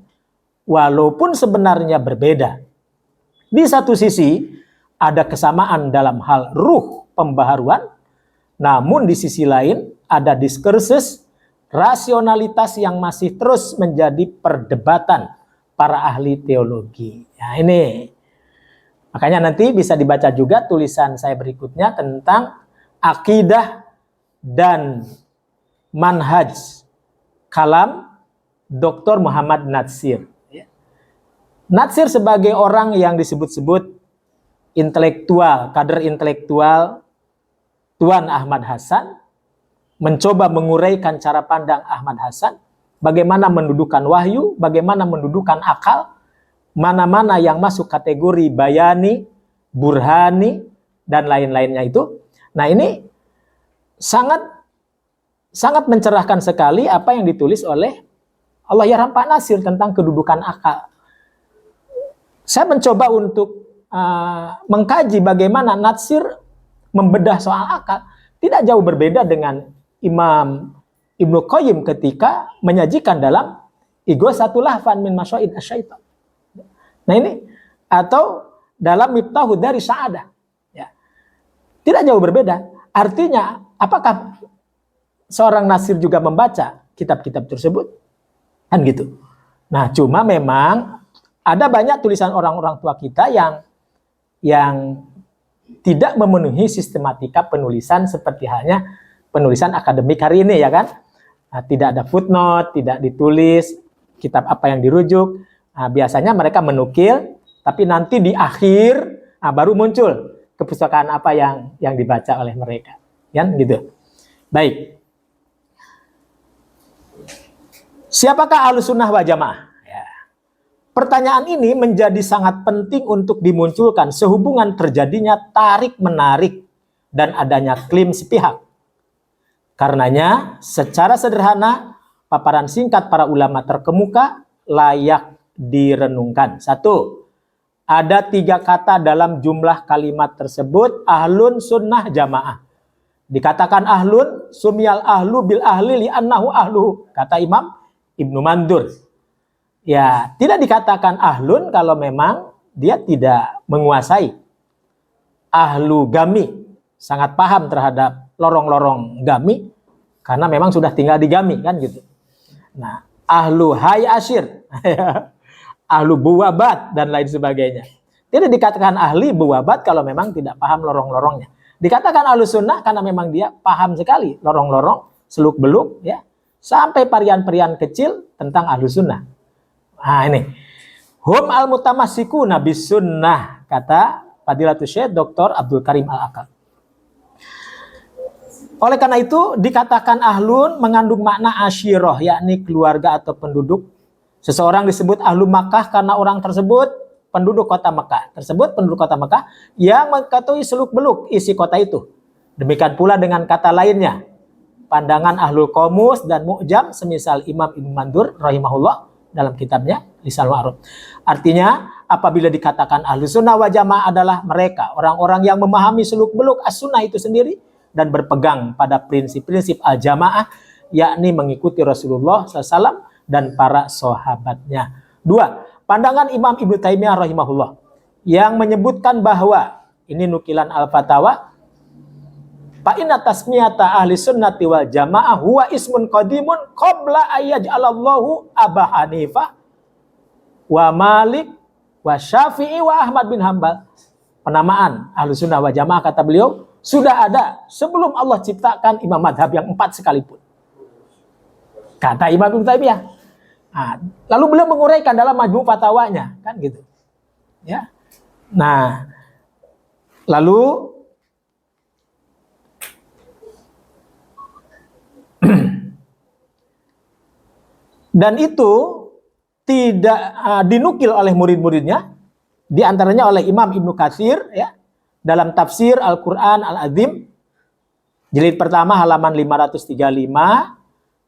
walaupun sebenarnya berbeda. Di satu sisi ada kesamaan dalam hal ruh pembaharuan, namun di sisi lain ada diskursus rasionalitas yang masih terus menjadi perdebatan para ahli teologi. Nah ini, makanya nanti bisa dibaca juga tulisan saya berikutnya tentang akidah dan manhaj kalam Dr. Muhammad Natsir. Natsir sebagai orang yang disebut-sebut intelektual, kader intelektual Tuan Ahmad Hasan, mencoba menguraikan cara pandang Ahmad Hasan, bagaimana mendudukan wahyu, bagaimana mendudukan akal, mana-mana yang masuk kategori bayani, burhani, dan lain-lainnya itu. Nah ini sangat mencerahkan sekali apa yang ditulis oleh Allahyarham Pak Natsir tentang kedudukan akal. Saya mencoba untuk mengkaji bagaimana Natsir membedah soal akal. Tidak jauh berbeda dengan Imam Ibnu Qayyim ketika menyajikan dalam Ighatsatul Lahfan min Masyaid Asy-Syaitan. Nah ini, atau dalam Miftahud Dari Sa'adah. Ya. Tidak jauh berbeda. Artinya, apakah seorang Natsir juga membaca kitab-kitab tersebut? Kan gitu. Nah, cuma memang ada banyak tulisan orang-orang tua kita yang tidak memenuhi sistematika penulisan seperti halnya penulisan akademik hari ini ya kan. Nah, tidak ada footnote, tidak ditulis kitab apa yang dirujuk. Nah, biasanya mereka menukil, tapi nanti di akhir baru muncul kepustakaan apa yang dibaca oleh mereka. Kan gitu. Baik. Siapakah Ahlussunnah wal Jamaah? Pertanyaan ini menjadi sangat penting untuk dimunculkan sehubungan terjadinya tarik-menarik dan adanya klaim sepihak. Karenanya, secara sederhana, paparan singkat para ulama terkemuka layak direnungkan. 1. Ada 3 kata dalam jumlah kalimat tersebut, ahlun sunnah jamaah. Dikatakan ahlun, sumyal ahlu bil ahli li'annahu ahluhu, kata Imam Ibnu Mandur. Ya, tidak dikatakan ahlun kalau memang dia tidak menguasai. Ahlu gami, sangat paham terhadap lorong-lorong gami, karena memang sudah tinggal di gami, kan gitu. Nah, ahlu hay asyir, ahlu buwabat, dan lain sebagainya. Tidak dikatakan ahli buwabat kalau memang tidak paham lorong-lorongnya. Dikatakan ahlu sunnah karena memang dia paham sekali lorong-lorong, seluk-beluk, ya, sampai perian-perian kecil tentang ahlu sunnah. Nah ini, hum al-mutamassikuna bis sunnah, kata Fadilatul Syekh Dr. Abdul Karim Al-Aqad. Oleh karena itu, dikatakan ahlun mengandung makna asyirah, yakni keluarga atau penduduk Seseorang disebut ahlu Makkah karena orang tersebut penduduk kota Makkah. Yang mengetahui seluk-beluk isi kota itu. Demikian pula dengan kata lainnya. Pandangan ahlul qomus dan mu'jam semisal Imam Ibnu Mandur rahimahullah dalam kitabnya Lisanul Arab. Artinya apabila dikatakan ahlu sunnah wal jamaah adalah mereka orang-orang yang memahami seluk-beluk as-sunnah itu sendiri dan berpegang pada prinsip-prinsip al-jamaah, yakni mengikuti Rasulullah SAW dan para sahabatnya. 2. Pandangan Imam Ibnu Taimiyah rahimahullah yang menyebutkan bahwa ini nukilan al-fatawa, fa inna tasmiyata ahli sunnati wal jamaah huwa ismun qadimun qabla ayyaj'alallahu Aba Hanifah wa Malik wa Syafi'i wa Ahmad bin Hambal. Penamaan ahli sunnah wal jamaah, kata beliau, sudah ada sebelum Allah ciptakan imam madhab yang 4 sekalipun. Kata Imam Ibnu Taimiyah. Nah, lalu beliau menguraikan dalam majmu' fatwanya, kan gitu. Ya. Nah, lalu dan itu tidak dinukil oleh murid-muridnya, diantaranya oleh Imam Ibnu Katsir ya, dalam tafsir Al-Quran Al-Azim jilid pertama halaman 535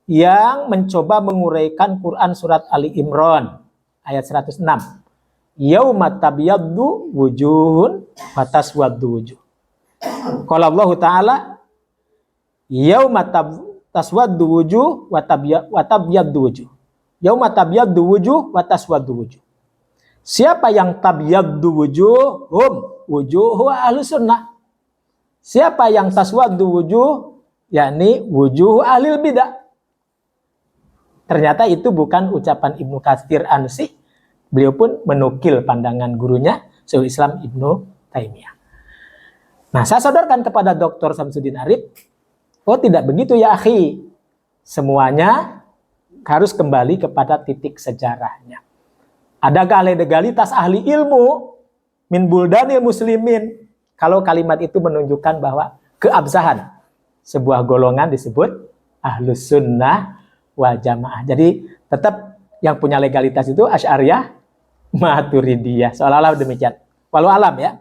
yang mencoba menguraikan Quran surat Ali Imran ayat 106. Yauma tabyaddu wujuhun wa taswaddu wujuh. Qala Allah Ta'ala yauma taswaddu wujuh wa tabyaddu wujuh. Yauma tabyaddu wujuh wa taswaddu wujuh. Siapa yang tabyaddu wujuh? Wujuhu ahli sunnah. Siapa yang taswaddu wujuh? Yakni wujuh ahli bidah. Ternyata itu bukan ucapan Ibnu Katsir ansih. Beliau pun menukil pandangan gurunya Syekhul Islam Ibnu Taimiyah. Nah, saya sodorkan kepada Dr. Samsudin Arif, oh tidak begitu ya akhi. Semuanya harus kembali kepada titik sejarahnya. Adakah legalitas ahli ilmu min buldanil muslimin kalau kalimat itu menunjukkan bahwa keabsahan sebuah golongan disebut ahlus sunnah wal jamaah. Jadi tetap yang punya legalitas itu Asy'ariyah, Maturidiyah, seolah-olah demikian. Walau alam ya.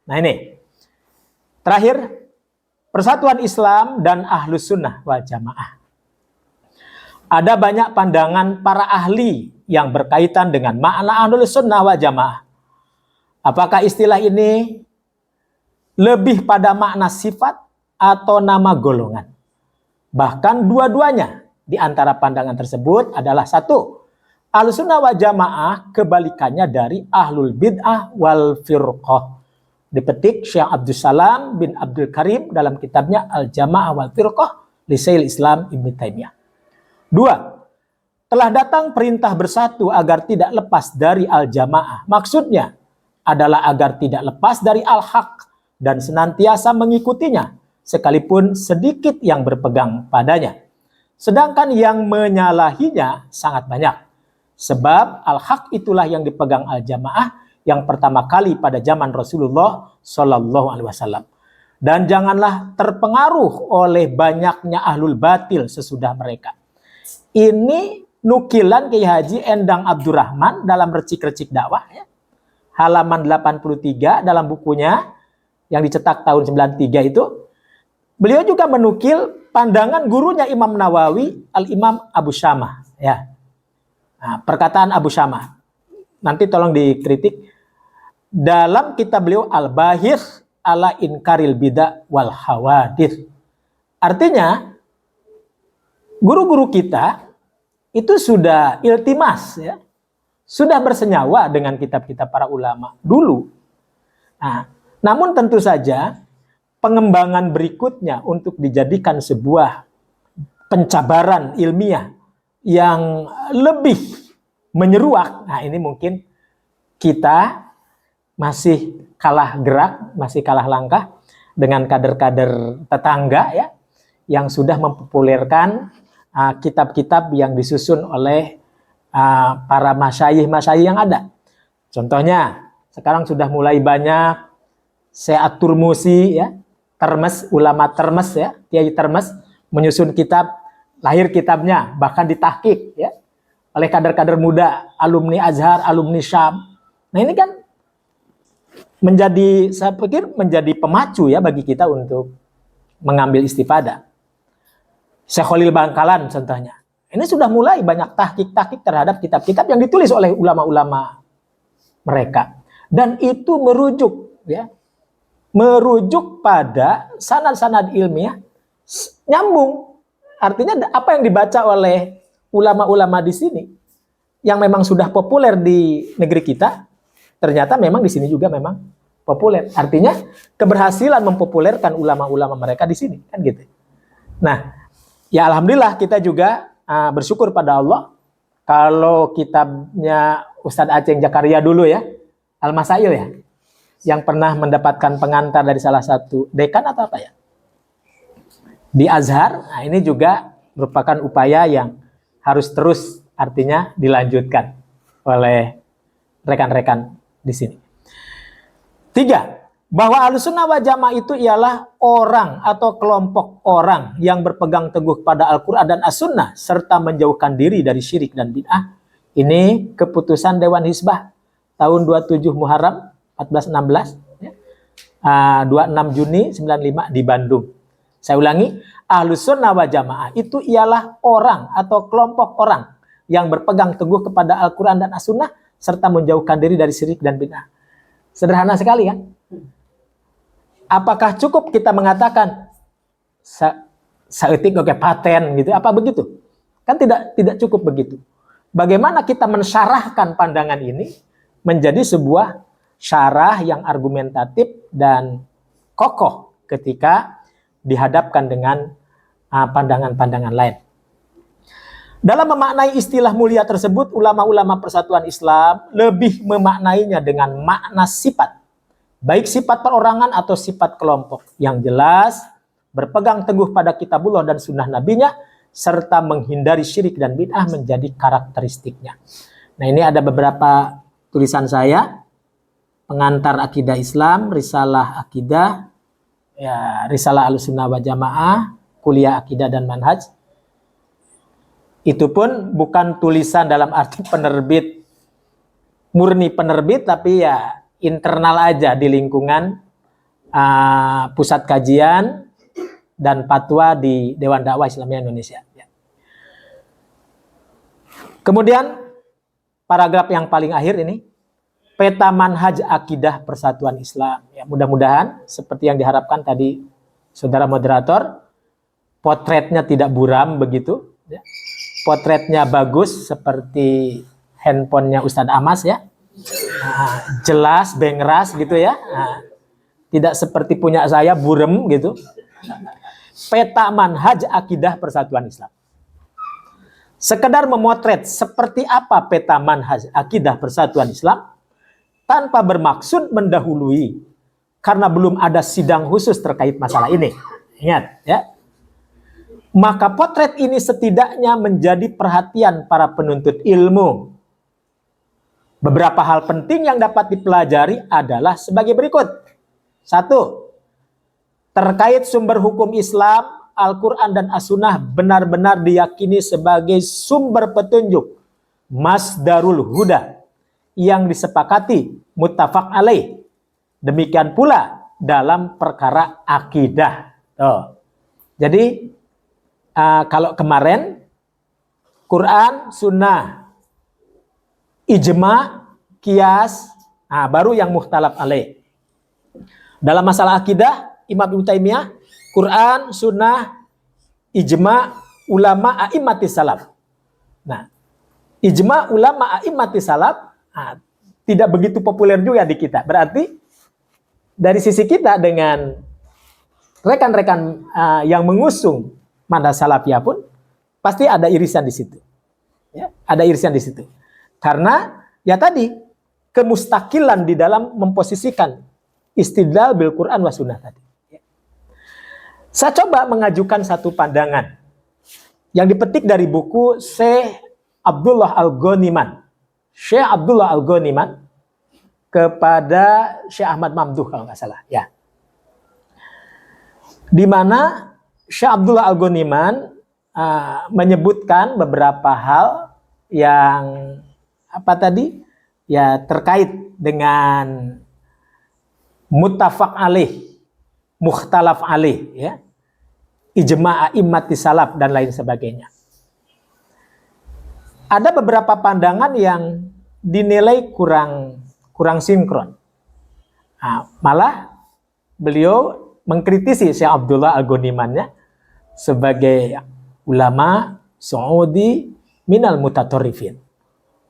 Nah ini terakhir, persatuan Islam dan ahlus sunnah wal jamaah. Ada banyak pandangan para ahli yang berkaitan dengan makna ahlus sunnah wal jamaah. Apakah istilah ini lebih pada makna sifat atau nama golongan? Bahkan dua-duanya di antara pandangan tersebut adalah satu, ahlus sunnah wal jamaah kebalikannya dari ahlul bid'ah wal firqah. Dipetik Syekh Abdul Salam bin Abdul Karim dalam kitabnya Al-Jamaah wal Firqah li Syekhul Islam Ibnu Taimiyah. 2. Telah datang perintah bersatu agar tidak lepas dari al-jamaah. Maksudnya adalah agar tidak lepas dari al-haq dan senantiasa mengikutinya, sekalipun sedikit yang berpegang padanya. Sedangkan yang menyalahinya sangat banyak. Sebab al-haq itulah yang dipegang al-jamaah yang pertama kali pada zaman Rasulullah Shallallahu Alaihi Wasallam. Dan janganlah terpengaruh oleh banyaknya ahlul batil sesudah mereka. Ini nukilan Kiai Haji Endang Abdurrahman dalam Recik-Recik Dakwah ya. Halaman 83 dalam bukunya yang dicetak tahun 93 itu. Beliau juga menukil pandangan gurunya Imam Nawawi, Al-Imam Abu Syamah ya. Nah, perkataan Abu Syamah nanti tolong dikritik dalam kitab beliau Al-Bahith ala Inkaril Bidah wal Hawadith. Artinya guru-guru kita itu sudah iltimas ya, sudah bersenyawa dengan kitab-kitab para ulama dulu. Nah, namun tentu saja pengembangan berikutnya untuk dijadikan sebuah pencabaran ilmiah yang lebih menyeruak. Nah, ini mungkin kita masih kalah gerak, masih kalah langkah dengan kader-kader tetangga ya yang sudah mempopulerkan kitab-kitab yang disusun oleh para masyayikh yang ada. Contohnya, sekarang sudah mulai banyak Syekh Turmusi ya, Termes, ulama Termes ya, Kiai Termes menyusun kitab, lahir kitabnya bahkan ditahqiq ya oleh kader-kader muda, alumni Azhar, alumni Syam. Nah ini kan saya pikir menjadi pemacu ya bagi kita untuk mengambil istifadah. Syekh Khalil Bangkalan contohnya. Ini sudah mulai banyak tahqiq-tahqiq terhadap kitab-kitab yang ditulis oleh ulama-ulama mereka. Dan itu merujuk pada sanad-sanad ilmiah nyambung. Artinya apa yang dibaca oleh ulama-ulama di sini yang memang sudah populer di negeri kita, ternyata memang di sini juga memang populer. Artinya keberhasilan mempopulerkan ulama-ulama mereka di sini, kan gitu. Nah, ya alhamdulillah kita juga bersyukur pada Allah kalau kitabnya Ustadz Aceng Jakaria dulu ya, Al-Masail ya, yang pernah mendapatkan pengantar dari salah satu dekan atau apa ya, di Azhar. Nah, ini juga merupakan upaya yang harus terus artinya dilanjutkan oleh rekan-rekan di sini. 3. Bahwa Ahlussunnah wal Jamaah itu ialah orang atau kelompok orang yang berpegang teguh pada Al-Quran dan As-Sunnah serta menjauhkan diri dari syirik dan bid'ah. Ini keputusan Dewan Hizbah tahun 27 Muharram 1416 ya. 26 Juni 95 di Bandung. Saya ulangi, Ahlussunnah wal Jamaah itu ialah orang atau kelompok orang yang berpegang teguh kepada Al-Quran dan As-Sunnah serta menjauhkan diri dari syirik dan bid'ah. Sederhana sekali kan? Apakah cukup kita mengatakan saeutik oke paten gitu? Apa begitu? Kan tidak cukup begitu. Bagaimana kita mensyarahkan pandangan ini menjadi sebuah syarah yang argumentatif dan kokoh ketika dihadapkan dengan pandangan-pandangan lain. Dalam memaknai istilah mulia tersebut, ulama-ulama Persatuan Islam lebih memaknainya dengan makna sifat, baik sifat perorangan atau sifat kelompok yang jelas, berpegang teguh pada kitabullah dan sunnah nabinya, serta menghindari syirik dan bid'ah menjadi karakteristiknya. Nah, ini ada beberapa tulisan saya, pengantar akidah Islam, risalah akidah, ya, risalah Ahlussunnah wal Jamaah, kuliah akidah dan manhaj. Itu pun bukan tulisan dalam arti penerbit, murni penerbit, tapi ya internal aja di lingkungan pusat kajian dan fatwa di Dewan Dakwah Islamiyah Indonesia. Kemudian paragraf yang paling akhir ini, peta manhaj akidah Persatuan Islam. Ya, mudah-mudahan seperti yang diharapkan tadi saudara moderator, potretnya tidak buram begitu. Ya. Potretnya bagus seperti handphonenya Ustadz Amas ya. Jelas, bengras gitu ya. Tidak seperti punya saya burem gitu. Peta manhaj akidah Persatuan Islam. Sekedar memotret seperti apa peta manhaj akidah Persatuan Islam tanpa bermaksud mendahului karena belum ada sidang khusus terkait masalah ini. Ingat ya. Maka potret ini setidaknya menjadi perhatian para penuntut ilmu. Beberapa hal penting yang dapat dipelajari adalah sebagai berikut. 1. Terkait sumber hukum Islam, Al-Quran dan As-Sunnah benar-benar diyakini sebagai sumber petunjuk, masdarul huda, yang disepakati, muttafaq alaih. Demikian pula dalam perkara akidah. Jadi, kalau kemarin Quran, Sunnah, ijma, kias, baru yang mukhtalaf alaih. Dalam masalah akidah, Imam Ibnu Taimiyah, Quran, Sunnah, ijma, ulama, a'immatis salaf. Nah, ijma, ulama, a'immatis salaf tidak begitu populer juga di kita. Berarti dari sisi kita dengan rekan-rekan yang mengusung manhaj salafiyah pun pasti ada irisan di situ. Ya, ada irisan di situ. Karena ya tadi kemustakilan di dalam memposisikan istidlal bil Quran wa sunnah tadi. Ya. Saya coba mengajukan satu pandangan yang dipetik dari buku Syekh Abdullah Al-Ghaniman. Syekh Abdullah Al-Ghaniman kepada Syekh Ahmad Mamduh kalau nggak salah. Ya. Di mana Syekh Abdullah Al-Ghaniman menyebutkan beberapa hal yang apa tadi? Ya terkait dengan muttafaq alaih, mukhtalaf alaih, ya. Ijma' a'immati salaf dan lain sebagainya. Ada beberapa pandangan yang dinilai kurang sinkron. Nah, malah beliau mengkritisi Syekh Abdullah Al-Ghanimannya sebagai ulama Saudi minal mutatorifin.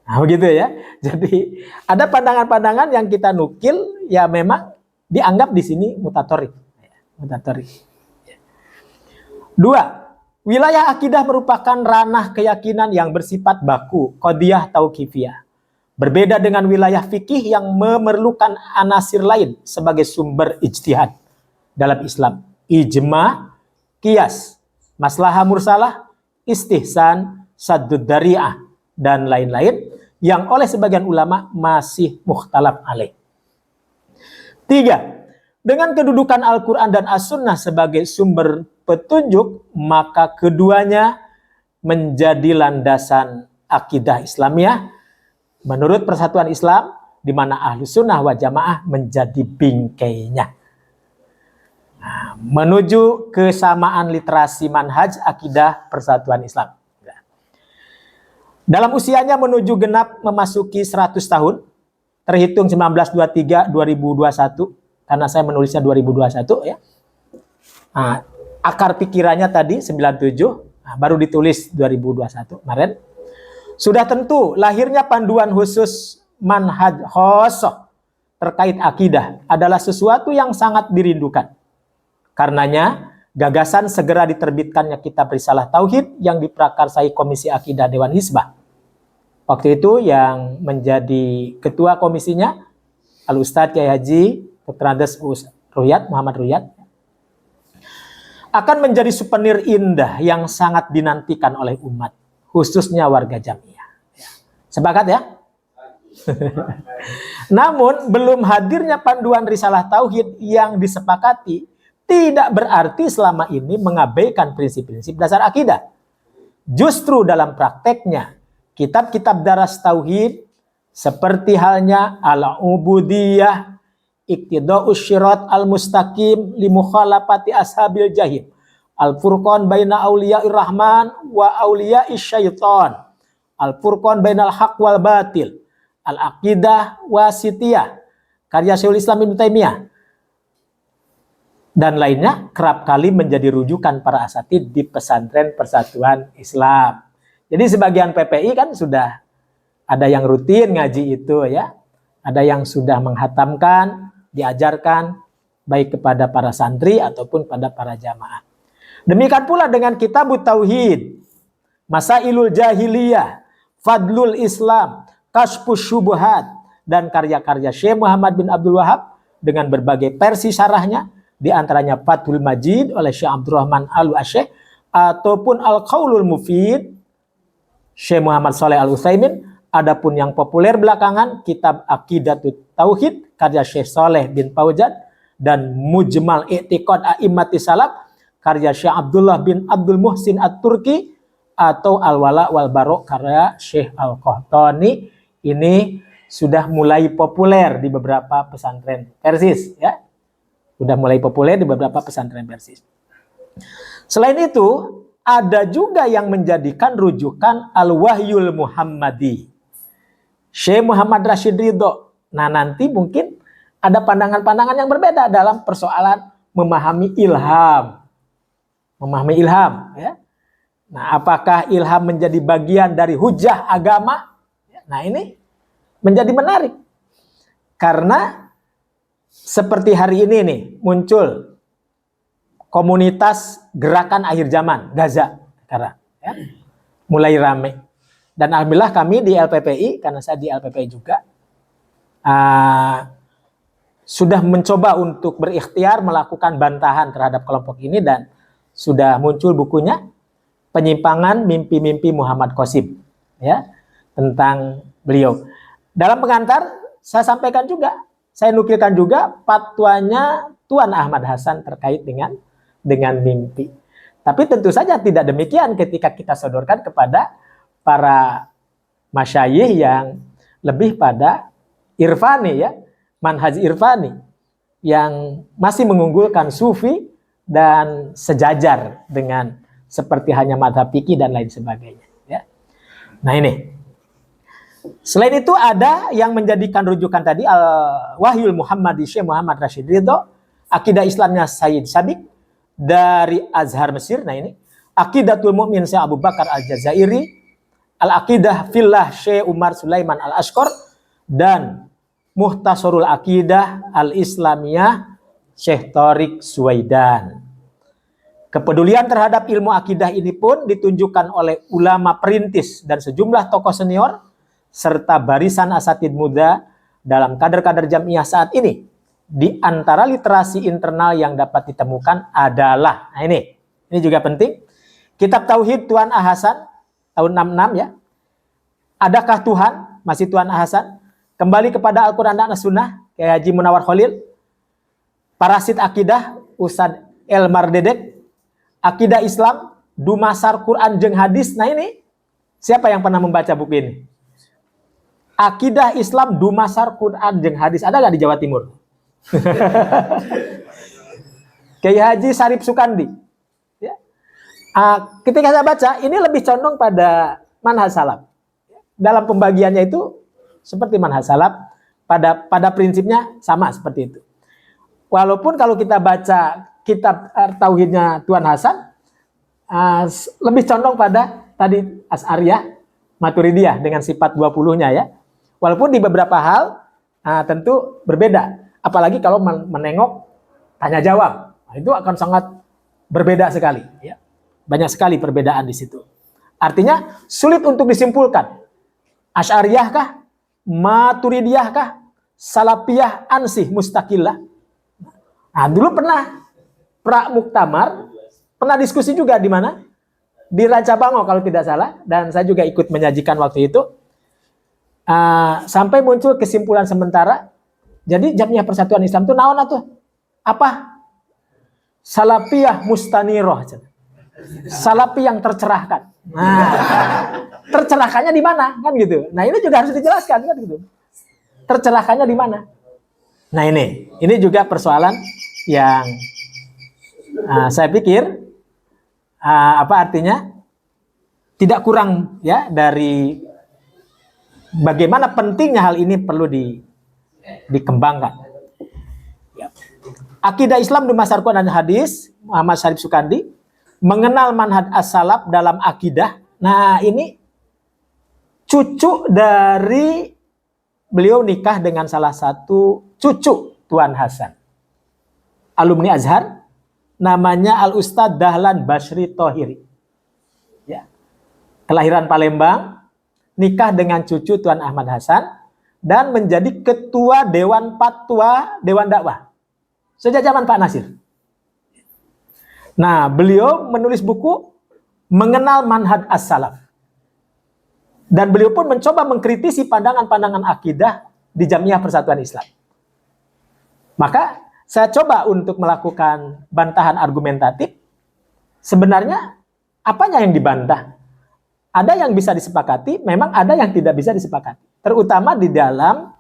Nah, begitu ya. Jadi ada pandangan-pandangan yang kita nukil ya memang dianggap di sini mutatorif. Mutatorif. Dua, wilayah akidah merupakan ranah keyakinan yang bersifat baku, qadiyah tauqifiyah. Berbeda dengan wilayah fikih yang memerlukan anasir lain sebagai sumber ijtihad dalam Islam. Ijma, qiyas, maslahah mursalah, istihsan, saddud dari'ah, dan lain-lain yang oleh sebagian ulama masih mukhtalaf alaih. Tiga, dengan kedudukan Al-Quran dan As-Sunnah sebagai sumber petunjuk, maka keduanya menjadi landasan akidah Islamiyah menurut Persatuan Islam, di mana Ahlus Sunnah wal Jamaah menjadi bingkainya. Nah, menuju kesamaan literasi manhaj akidah Persatuan Islam. Dalam usianya menuju genap memasuki 100 tahun, terhitung 1923-2021, karena saya menulisnya 2021 ya. Nah, akar pikirannya tadi 97, baru ditulis 2021 kemarin. Sudah tentu lahirnya panduan khusus manhaj khosoh terkait akidah adalah sesuatu yang sangat dirindukan. Karenanya, gagasan segera diterbitkannya kitab Risalah Tauhid yang diprakarsai Komisi Akidah Dewan Hizbah. Waktu itu yang menjadi ketua komisinya Al-Ustadz Kiai Haji Dr. Andes Ruyat, Muhammad Ruyat, akan menjadi souvenir indah yang sangat dinantikan oleh umat, khususnya warga Jamiah. Sepakat ya? Namun, belum hadirnya panduan Risalah Tauhid yang disepakati tidak berarti selama ini mengabaikan prinsip-prinsip dasar akidah. Justru dalam prakteknya, kitab-kitab daras Tauhid seperti halnya Al-Ubudiyah, Iqtida'us Syirat Al-Mustaqim li mukhalafati ashabil jahim, Al-Furqan baina auliya'ir rahman wa auliya'ish syaitan, Al-Furqan bainal haq wal batil, Al-Aqidah Wasitiyah, karya Syekhul Islam Ibnu Taimiyah, dan lainnya kerap kali menjadi rujukan para asatid di pesantren Persatuan Islam. Jadi sebagian PPI kan sudah ada yang rutin ngaji itu ya, ada yang sudah menghatamkan, diajarkan baik kepada para santri ataupun pada para jamaah. Demikian pula dengan Kitabut Tauhid, Masailul Jahiliyah, Fadlul Islam, Kashfus Syubhat, dan karya-karya Syekh Muhammad bin Abdul Wahab dengan berbagai versi syarahnya, di antaranya Fathul Majid oleh Syekh Abdurrahman Al-Asyikh ataupun Al-Qaulul Mufid Syekh Muhammad Shalih Al-Utsaimin. Adapun yang populer belakangan kitab Aqidatut Tauhid karya Syekh Shalih bin Fauzan dan Mujmal I'tiqad A'immati Salaf karya Syekh Abdullah bin Abdul Muhsin At-Turki atau Al-Wala wal Bara karya Syekh Al-Qahtani. Ini sudah mulai populer di beberapa pesantren Persis ya. Sudah mulai populer di beberapa pesantren Persis. Selain itu, ada juga yang menjadikan rujukan Al-Wahyul Muhammadi, Syekh Muhammad Rashid Ridho. Nah, nanti mungkin ada pandangan-pandangan yang berbeda dalam persoalan memahami ilham. Memahami ilham. Ya. Nah, apakah ilham menjadi bagian dari hujah agama? Nah, ini menjadi menarik. Karena seperti hari ini nih, muncul komunitas gerakan akhir zaman Gaza sekarang ya, mulai rame, dan alhamdulillah kami di LPPI, karena saya di LPPI juga sudah mencoba untuk berikhtiar melakukan bantahan terhadap kelompok ini, dan sudah muncul bukunya Penyimpangan Mimpi-Mimpi Muhammad Qasim ya, tentang beliau. Dalam pengantar saya sampaikan juga, saya nukilkan juga fatwanya Tuan Ahmad Hasan terkait dengan mimpi. Tapi tentu saja tidak demikian ketika kita sodorkan kepada para masyayikh yang lebih pada irfani ya, manhaj irfani yang masih mengunggulkan sufi dan sejajar dengan seperti hanya madhab fikih dan lain sebagainya ya. Nah ini. Selain itu ada yang menjadikan rujukan tadi Al-Wahyul Muhammadi Syekh Muhammad Rashid Ridho, akidah Islamnya Sayyid Sabiq dari Azhar Mesir. Nah ini Aqidatul Mu'min Syekh Abu Bakar Al-Jazairi, Al-Aqidah Fillah Syekh Umar Sulaiman Al-Ashqar, dan Muhtasarul Aqidah Al-Islamiyah Syekh Thariq Suwaidan. Kepedulian terhadap ilmu akidah ini pun ditunjukkan oleh ulama perintis dan sejumlah tokoh senior serta barisan asatid muda dalam kader-kader Jamiah saat ini. Di antara literasi internal yang dapat ditemukan adalah, nah ini juga penting, Kitab Tauhid Tuan Ahasan tahun 66 ya. Adakah Tuhan? Masih Tuan Ahasan. Kembali kepada Al-Quran dan As-Sunnah, Kiai Haji Munawar Khalil. Parasit Akidah Ustadz Elmar Dedek. Akidah Islam Dumasar Quran jeung Hadis. Nah ini siapa yang pernah membaca buku ini? Akidah Islam Dumasar Quran jeung Hadis. Ada nggak di Jawa Timur? Kiai Haji Sarip Sukandi. Ya. Ketika saya baca, ini lebih condong pada manhaj salaf. Dalam pembagiannya itu seperti manhaj salaf, pada prinsipnya sama seperti itu. Walaupun kalau kita baca kitab Tauhidnya Tuan Hasan, lebih condong pada tadi Asy'ariyah, Maturidiyah dengan sifat 20-nya ya. Walaupun di beberapa hal tentu berbeda. Apalagi kalau menengok tanya jawab. Nah, itu akan sangat berbeda sekali ya. Banyak sekali perbedaan di situ. Artinya sulit untuk disimpulkan. Asy'ariyah kah? Maturidiyah kah? Salafiyah ansih mustaqillah. Nah, dulu pernah pra muktamar, pernah diskusi juga di mana? Di Rancabango kalau tidak salah, dan saya juga ikut menyajikan waktu itu. Sampai muncul kesimpulan sementara. Jadi Jamiah Persatuan Islam itu naon atuh? Apa? Salafiyah mustaniroh. Salafi yang tercerahkan. Nah, tercerahkannya di mana? Kan gitu. Nah, ini juga harus dijelaskan kan gitu. Tercerahkannya di mana? Nah, ini juga persoalan yang saya pikir apa artinya tidak kurang ya dari bagaimana pentingnya hal ini perlu dikembangkan. Ya. Akidah Islam Dumasar Quran dan Hadis, Muhammad Sarip Sukandi, mengenal manhaj as-salaf dalam akidah. Nah, ini cucu dari beliau nikah dengan salah satu cucu Tuan Hasan. Alumni Azhar, namanya Al-Ustadz Dahlan Basri Thohiri. Ya. Kelahiran Palembang, nikah dengan cucu Tuan Ahmad Hasan, dan menjadi ketua Dewan Fatwa Dewan Dakwah sejak zaman Pak Nasir. Nah, beliau menulis buku mengenal manhaj as-salaf. Dan beliau pun mencoba mengkritisi pandangan-pandangan akidah di Jamiah Persatuan Islam. Maka saya coba untuk melakukan bantahan argumentatif. Sebenarnya apanya yang dibantah? Ada yang bisa disepakati, memang ada yang tidak bisa disepakati. Terutama di dalam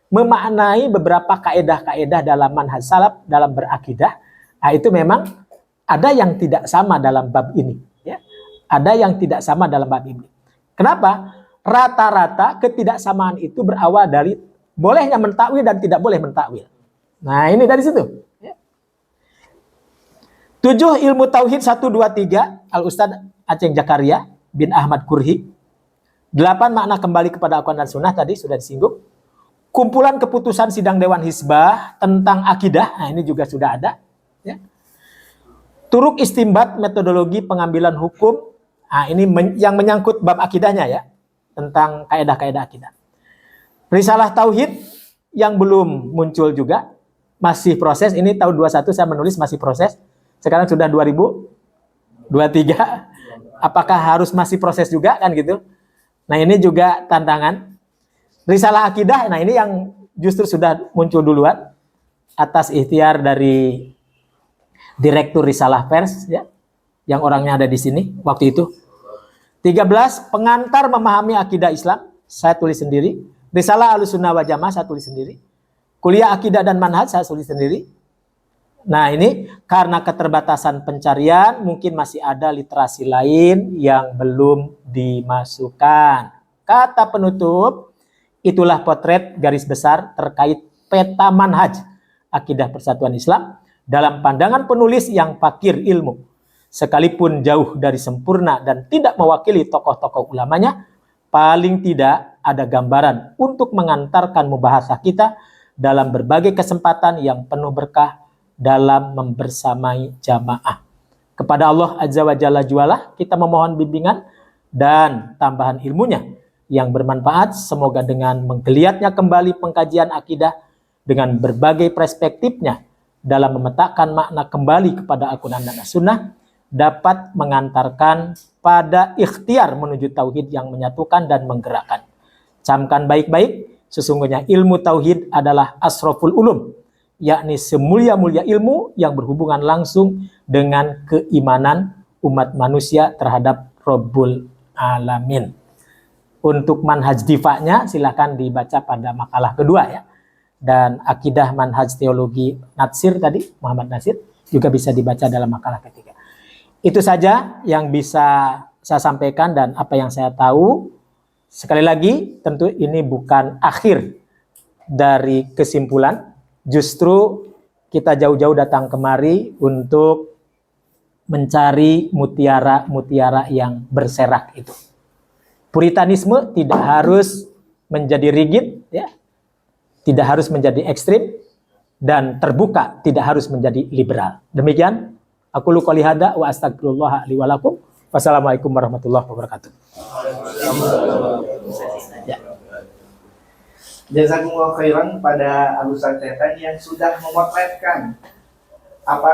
memaknai beberapa kaedah-kaedah dalam manhaj salaf dalam berakidah. Nah, itu memang ada yang tidak sama dalam bab ini. Ya. Ada yang tidak sama dalam bab ini. Kenapa? Rata-rata ketidaksamaan itu berawal dari bolehnya mentakwil dan tidak boleh mentakwil. Nah, ini dari situ. Ya. 7 ilmu tauhid 1, 2, 3 Al-Ustadz Aceng Jakaria bin Ahmad Kurhi. 8 makna kembali kepada Al-Quran dan Sunnah tadi sudah disinggung. Kumpulan keputusan sidang Dewan Hizbah tentang akidah. Nah, ini juga sudah ada. Ya. Turuk istimbat metodologi pengambilan hukum. Nah, ini yang menyangkut bab akidahnya ya. Tentang kaedah-kaedah akidah. Risalah Tauhid yang belum muncul juga. Masih proses. Ini tahun 21 saya menulis masih proses. Sekarang sudah 2023. Apakah harus masih proses juga kan gitu. Nah, ini juga tantangan. Risalah akidah, nah ini yang justru sudah muncul duluan atas ikhtiar dari Direktur Risalah Pers ya, yang orangnya ada di sini waktu itu. 13 pengantar memahami akidah Islam. saya tulis sendiri. Risalah Ahlussunnah wal Jamaah saya tulis sendiri. Kuliah Akidah dan Manhaj saya tulis sendiri. Nah, ini karena keterbatasan pencarian, mungkin masih ada literasi lain yang belum dimasukkan. Kata penutup, itulah potret garis besar terkait peta manhaj Akidah Persatuan Islam dalam pandangan penulis yang fakir ilmu. Sekalipun jauh dari sempurna dan tidak mewakili tokoh-tokoh ulamanya, paling tidak ada gambaran untuk mengantarkan mubahasah kita dalam berbagai kesempatan yang penuh berkah dalam membersamai jamaah. Kepada Allah Azza wa Jalla jualah kita memohon bimbingan dan tambahan ilmunya yang bermanfaat, semoga dengan menggeliatnya kembali pengkajian akidah dengan berbagai perspektifnya dalam memetakan makna kembali kepada Al-Quran dan As-Sunnah dapat mengantarkan pada ikhtiar menuju tauhid yang menyatukan dan menggerakkan. Camkan baik-baik, sesungguhnya ilmu tauhid adalah asroful ulum, yakni semulia-mulia ilmu yang berhubungan langsung dengan keimanan umat manusia terhadap Rabbul Alamin. Untuk manhaj difa'nya silahkan dibaca pada makalah kedua ya. Dan akidah manhaj teologi Natsir tadi, Muhammad Nasir, juga bisa dibaca dalam makalah ketiga. Itu saja yang bisa saya sampaikan dan apa yang saya tahu. Sekali lagi, tentu ini bukan akhir dari kesimpulan. Justru kita jauh-jauh datang kemari untuk mencari mutiara-mutiara yang berserak itu. Puritanisme tidak harus menjadi rigid, ya, tidak harus menjadi ekstrim, dan terbuka, tidak harus menjadi liberal. Demikian, aku lu qouli hada wa astagfirullah li wa lakum. Wassalamualaikum warahmatullahi wabarakatuh. Ya. Jazakumullah khairan pada Al-Ustaz Tetan yang sudah memotretkan apa